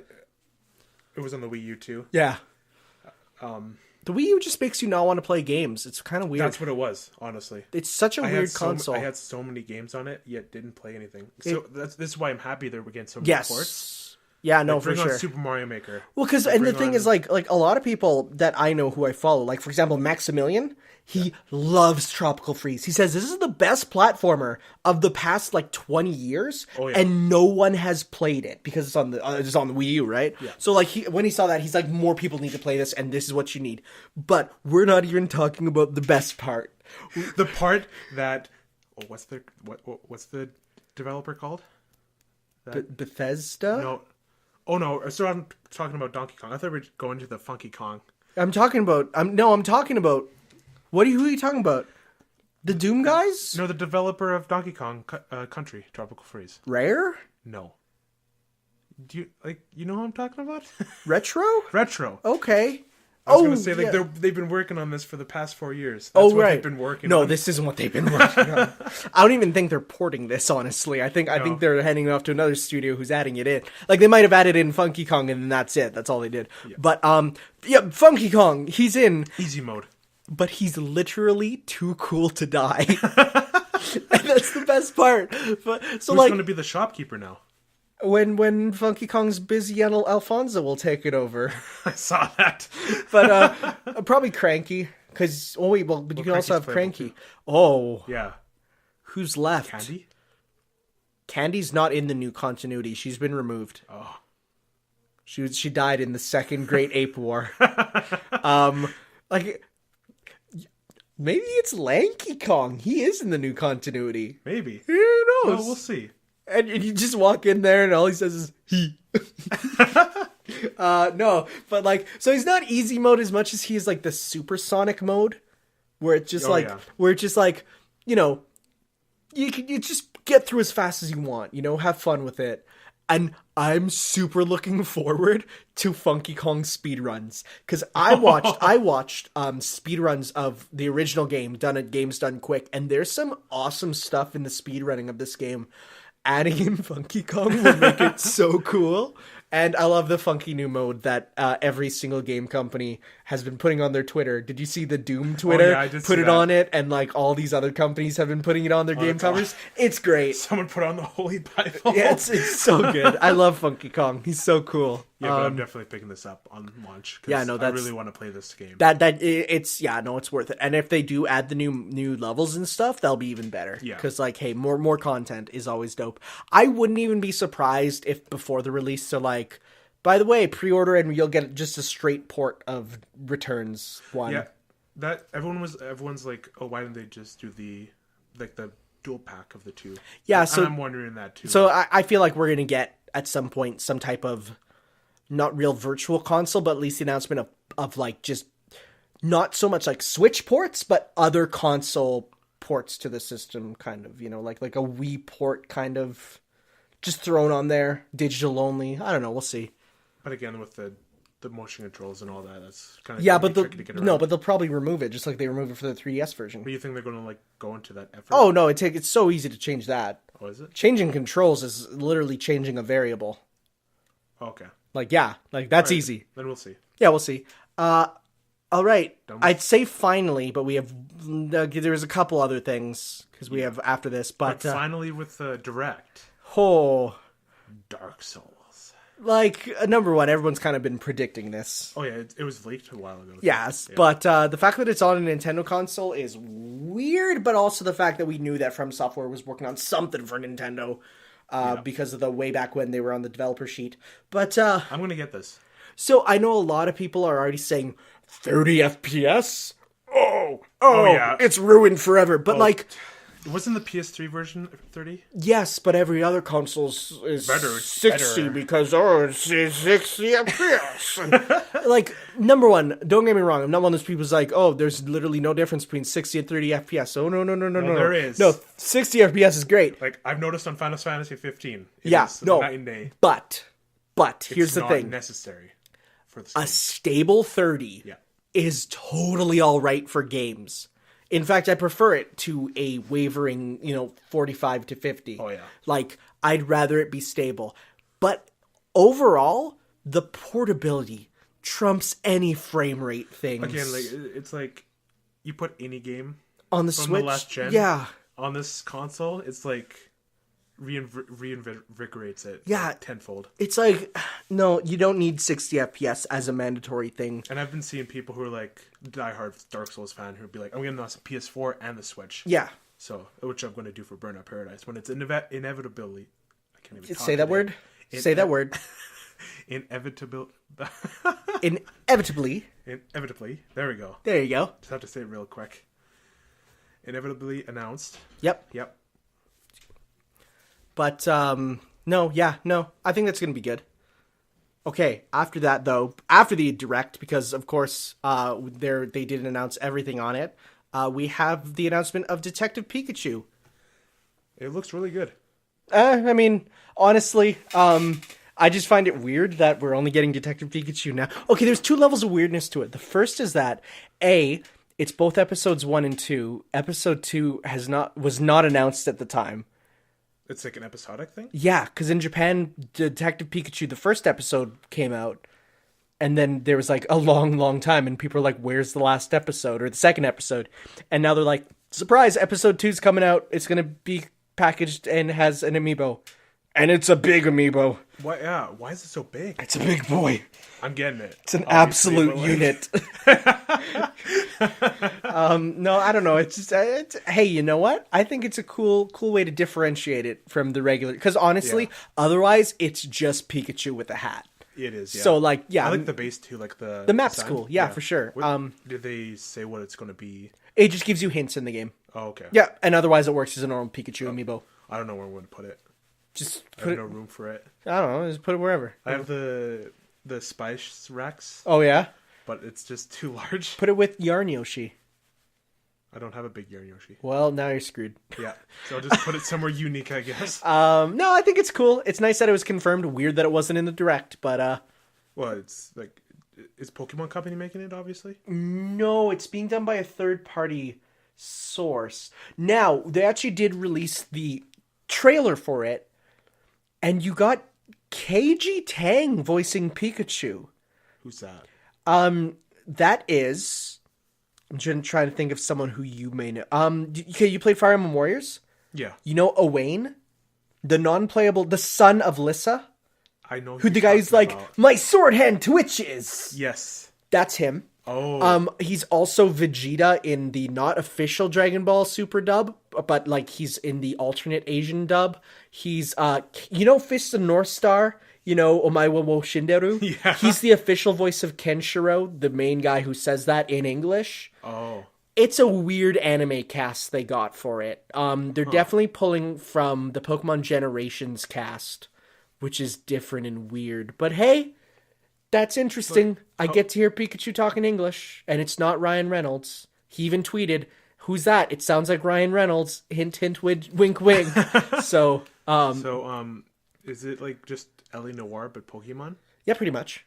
It was on the Wii U too. Yeah. The Wii U just makes you not want to play games. It's kind of weird. That's what it was, honestly. It's such a weird console. I had so many games on it, yet didn't play anything. So this is why I'm happy that we're getting so many ports. Yeah, no, for sure. Bring on Super Mario Maker. Well, because the thing is, like a lot of people that I know who I follow, like for example, Maximilian, he loves Tropical Freeze. He says this is the best platformer of the past 20 years, and no one has played it because it's on the Wii U, right? Yeah. So when he saw that, he's like, more people need to play this, and this is what you need. But we're not even talking about the best part. The part that what's the developer called? Bethesda? No. Oh no! So I'm talking about Donkey Kong. I thought we were going to the Funky Kong. I'm talking about. Who are you talking about? The Doom guys? No, the developer of Donkey Kong Country Tropical Freeze. Rare? No. Do you know who I'm talking about? Retro? Retro. Okay. I was going to say they've been working on this for the past 4 years. That's what they've been working on. No, this isn't what they've been working on. I don't even think they're porting this, honestly. I think they're handing it off to another studio who's adding it in. They might have added in Funky Kong and then that's it. That's all they did. Yeah. But Funky Kong, he's in easy mode. But he's literally too cool to die. And that's the best part. But so who's going to be the shopkeeper now? When Funky Kong's busy, Alfonso will take it over. I saw that. But probably Cranky. Because, but you can also have Cranky. Oh. Yeah. Who's left? Candy? Candy's not in the new continuity. She's been removed. Oh. She died in the Second Great Ape War. Maybe it's Lanky Kong. He is in the new continuity. Maybe. Who knows? Well, we'll see. And you just walk in there and all he says is, he. No, but so he's not easy mode as much as he is the supersonic mode, where it's just you just get through as fast as you want, have fun with it. And I'm super looking forward to Funky Kong speedruns. Because I watched speedruns of the original game done at Games Done Quick, and there's some awesome stuff in the speedrunning of this game. Adding in Funky Kong will make it so cool. And I love the funky new mode that every single game company has been putting on their Twitter. Did you see the Doom Twitter? Oh, yeah, I did put see it that. on it, and all these other companies have been putting it on their game covers. It's great. Someone put on the Holy Bible. Yeah, it's so good. I love Funky Kong. He's so cool. Yeah, but I'm definitely picking this up on launch. Yeah, no, I really want to play this game. It's worth it. And if they do add the new levels and stuff, that'll be even better. Yeah, because hey, more content is always dope. I wouldn't even be surprised if before the release they're by the way, pre-order and you'll get just a straight port of Returns 1. Yeah, that everyone's like, oh, why didn't they just do the dual pack of the two? Yeah, so I'm wondering that too. So I feel like we're gonna get at some point some type of not real virtual console, but at least the announcement of just not so much Switch ports, but other console ports to the system, kind of, like a Wii port, kind of just thrown on there, digital only. I don't know. We'll see. But again, with the motion controls and all that, that's kind of tricky to get around. But they'll probably remove it, just like they removed it for the 3DS version. But you think they're going to go into that effort? Oh no, it's so easy to change that. Oh, is it? Changing controls is literally changing a variable. Okay. That's easy. Then we'll see. Yeah, we'll see. All right. I'd say finally, but we have there's a couple other things because we have after this. But finally, with the Direct. Oh, Dark Souls. Number one, everyone's kind of been predicting this. Oh yeah, it was leaked a while ago. Yes, yeah. But the fact that it's on a Nintendo console is weird, but also the fact that we knew that From Software was working on something for Nintendo because of the way back when they were on the developer sheet. But I'm going to get this. So I know a lot of people are already saying 30 FPS? Oh yeah. It's ruined forever. But Wasn't the PS3 version 30? Yes, but every other console is better, 60 better. Because it's 60 FPS. Like, number one, don't get me wrong. I'm not one of those people who's like, oh, there's literally no difference between 60 and 30 FPS. Oh, no. There is. No, 60 FPS is great. Like, I've noticed on Final Fantasy 15. Night and day. But here's the thing. It's not necessary for the a stable 30 is totally all right for games. In fact, I prefer it to a wavering, 45 to 50. Oh, yeah. Like, I'd rather it be stable. But overall, the portability trumps any frame rate things. Again, like, it's like you put any game on the from Switch, the last gen on this console, it's like reinvigorates it tenfold. It's like, no, you don't need 60 FPS as a mandatory thing. And I've been seeing people who are like diehard Dark Souls fan who'd be like, I'm getting the PS4 and the Switch. Yeah. So, which I'm going to do for Burnout Paradise when it's inevitably. I can't even talk say that today. word. Say that word. Inevitable. Inevitably. There we go. There you go. Just have to say it real quick. Inevitably announced. Yep. But, no, I think that's going to be good. Okay, after that, though, after the Direct, because, of course, they didn't announce everything on it, we have the announcement of Detective Pikachu. It looks really good. I mean, honestly, I just find it weird that we're only getting Detective Pikachu now. Okay, there's two levels of weirdness to it. The first is that, it's both episodes 1 and 2. Episode 2 was not announced at the time. It's like an episodic thing? Yeah, because in Japan, Detective Pikachu, the first episode came out, and then there was like a long, long time, and people were like, where's the last episode, or the second episode? And now they're like, surprise, episode 2's coming out, it's going to be packaged and has an amiibo. And it's a big amiibo. Why is it so big? It's a big boy. I'm getting it. It's an absolute unit. No, I don't know. It's just, hey, you know what? I think it's a cool way to differentiate it from the regular. Because honestly, otherwise, it's just Pikachu with a hat. It is, yeah. So, like, yeah. I like the base, too. Like the map's design. cool. Yeah, for sure. Did they say what it's going to be? It just gives you hints in the game. Oh, okay. Yeah, and otherwise it works as a normal Pikachu amiibo. I don't know where I'm going to put it. Just I have no room for it. I don't know. Just put it wherever. I have the Spice Rex. Oh, yeah? But it's just too large. Put it with Yarn Yoshi. I don't have a big Yarn Yoshi. Well, now you're screwed. Yeah. So I'll just put it somewhere unique, I guess. No, I think it's cool. It's nice that it was confirmed. Weird that it wasn't in the Direct, but... Well, it's like... Is Pokemon Company making it, obviously? No, it's being done by a third-party source. Now, they actually did release the trailer for it, and you got KG Tang voicing Pikachu. Who's that? That is... I'm trying to think of someone who you may know. Okay, you played Fire Emblem Warriors? Yeah. You know Owain? The non-playable... The son of Lissa? I know who the guy's like, about. My sword hand twitches! Yes. That's him. Oh. He's also Vegeta in the not official Dragon Ball Super dub, but like he's in the alternate Asian dub. He's Fist of North Star, Omaiwa wo Shinderu. Yeah. He's the official voice of Kenshiro, the main guy who says that in English. Oh. It's a weird anime cast they got for it. They're definitely pulling from the Pokemon Generations cast, which is different and weird. But hey, that's interesting. I get to hear Pikachu talking English, and it's not Ryan Reynolds. He even tweeted, "Who's that? It sounds like Ryan Reynolds." Hint, hint, wink, wink. So, is it like just L.A. Noire but Pokemon? Yeah, pretty much.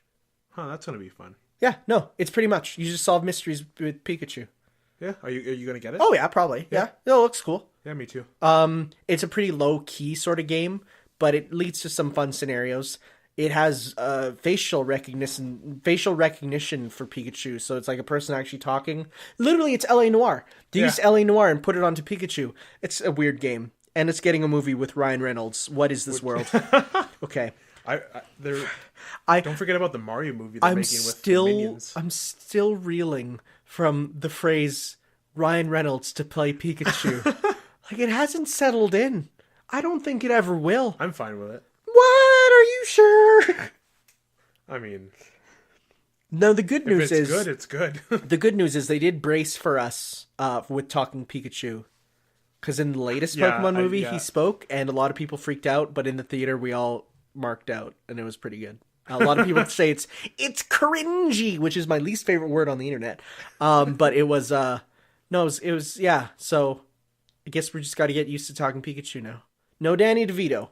Huh, that's gonna be fun. Yeah, no, it's pretty much. You just solve mysteries with Pikachu. Yeah, are you gonna get it? Oh yeah, probably. Yeah, it looks cool. Yeah, me too. It's a pretty low key sort of game, but it leads to some fun scenarios. It has facial recognition for Pikachu, so it's like a person actually talking. Literally, it's L.A. Noire. They use L.A. Noire and put it onto Pikachu. It's a weird game, and it's getting a movie with Ryan Reynolds. What is this world? Okay. Don't forget about the Mario movie they're making with the Minions. I'm still reeling from the phrase Ryan Reynolds to play Pikachu. Like, it hasn't settled in. I don't think it ever will. I'm fine with it. What? Are you sure? I mean... No, the good news is... If it's good, it's good. The good news is they did brace for us with talking Pikachu. Because in the latest Pokemon movie, he spoke, and a lot of people freaked out, but in the theater, we all marked out, and it was pretty good. A lot of people say it's cringy, which is my least favorite word on the internet. But it was, yeah. So I guess we just got to get used to talking Pikachu now. No Danny DeVito.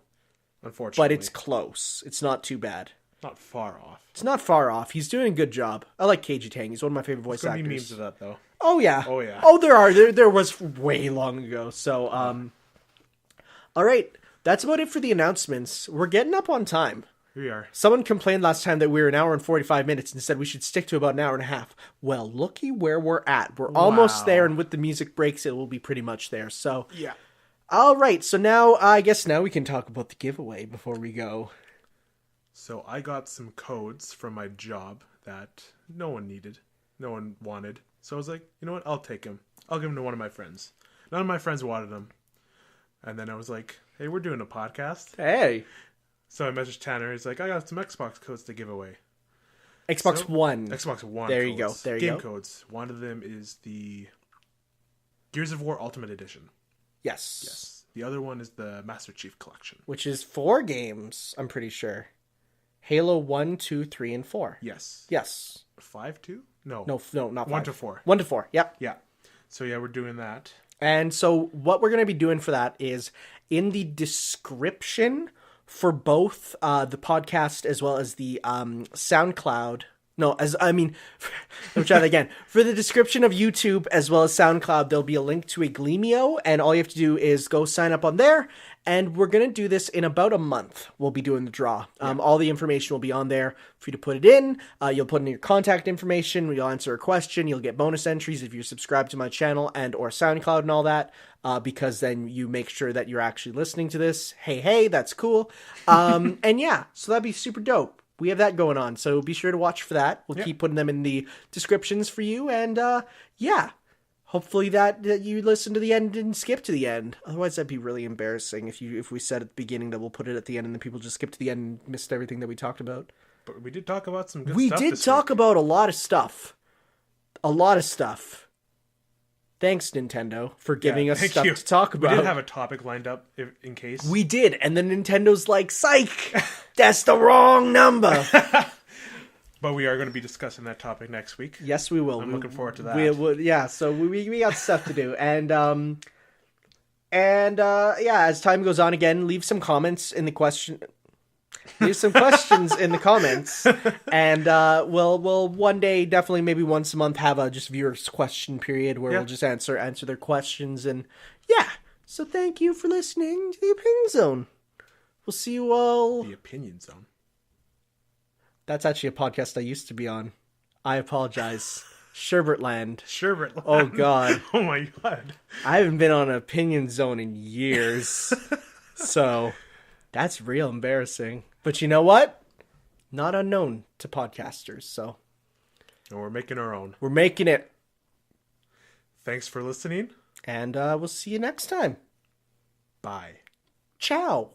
Unfortunately. But it's close. It's not too bad. Not far off. It's not far off. He's doing a good job. I like KG Tang. He's one of my favorite voice actors. There's going to be memes of that, though. Oh, yeah. Oh, yeah. Oh, there are. There was way long ago. So, all right. That's about it for the announcements. We're getting up on time. Here we are. Someone complained last time that we were an hour and 45 minutes and said we should stick to about an hour and a half. Well, looky where we're at. We're almost there, and with the music breaks, it will be pretty much there. So, yeah. All right. So now, I guess now we can talk about the giveaway before we go. So I got some codes from my job that no one needed. No one wanted. So I was like, you know what? I'll take them. I'll give them to one of my friends. None of my friends wanted them. And then I was like, hey, we're doing a podcast. Hey. So I messaged Tanner. He's like, I got some Xbox codes to give away. Xbox One. Xbox One There codes. you go. There you go. Game codes. One of them is the Gears of War Ultimate Edition. Yes. Yes. The other one is the Master Chief Collection. Which is 4 games, I'm pretty sure. Halo 1, 2, 3, and 4. Yes. Yes. 5 2? No, not 5. 1 to 4. 1 to 4, yep. Yeah. So yeah, we're doing that. And so what we're going to be doing for that is in the description for both the podcast as well as the SoundCloud. No, let me try that again. For the description of YouTube as well as SoundCloud, there'll be a link to a Gleamio, and all you have to do is go sign up on there, and we're going to do this in about a month. We'll be doing the draw. All the information will be on there for you to put it in. You'll put in your contact information. We'll answer a question. You'll get bonus entries if you're subscribed to my channel and or SoundCloud and all that, because then you make sure that you're actually listening to this. Hey, that's cool. And yeah, so that'd be super dope. We have that going on, so be sure to watch for that. We'll keep putting them in the descriptions for you, and yeah, hopefully that you listen to the end and skip to the end. Otherwise, that'd be really embarrassing if we said at the beginning that we'll put it at the end, and then people just skip to the end and missed everything that we talked about. But we did talk about some good stuff. We did talk about a lot of stuff. A lot of stuff. Thanks, Nintendo, for giving us stuff to talk about. We did have a topic lined up in case. We did, and then Nintendo's like, psych! That's the wrong number! But we are going to be discussing that topic next week. Yes, we will. I'm looking forward to that. Yeah, so we got stuff to do. And yeah, as time goes on, again, leave some comments in the question... Leave some questions in the comments, and we'll one day, definitely maybe once a month, have a just viewers question period where we'll just answer their questions, and yeah. So thank you for listening to the Opinion Zone. We'll see you all. The Opinion Zone. That's actually a podcast I used to be on. I apologize. SherbertLand. SherbertLand. Oh God. Oh my God. I haven't been on Opinion Zone in years, so that's real embarrassing. But you know what? Not unknown to podcasters, so. And we're making our own. We're making it. Thanks for listening. And we'll see you next time. Bye. Ciao.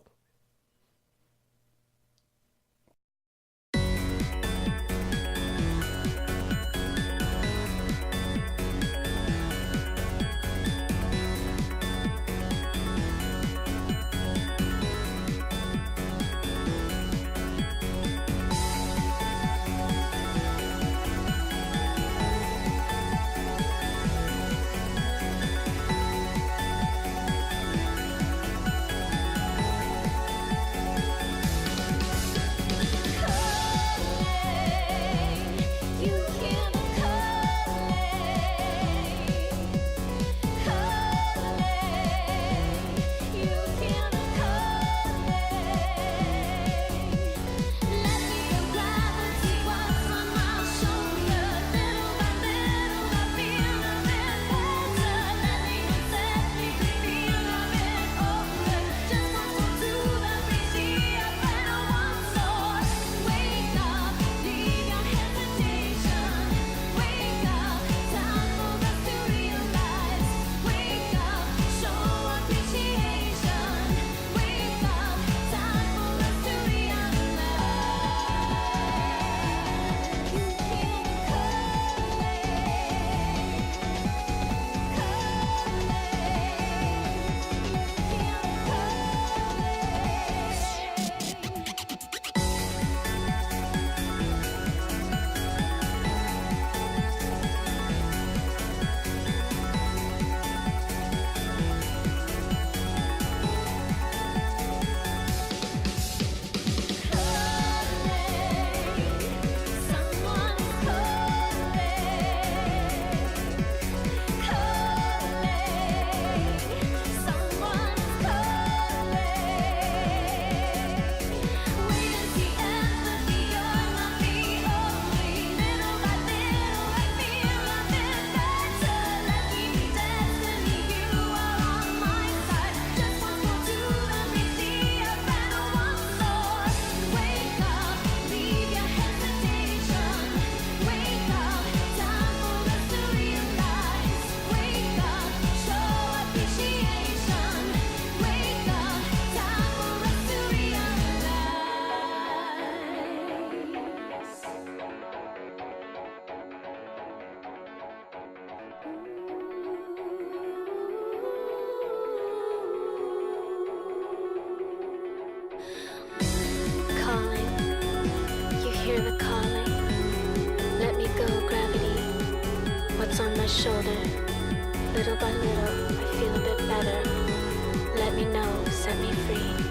what's on my shoulder. Little by little, I feel a bit better. Let me know, set me free.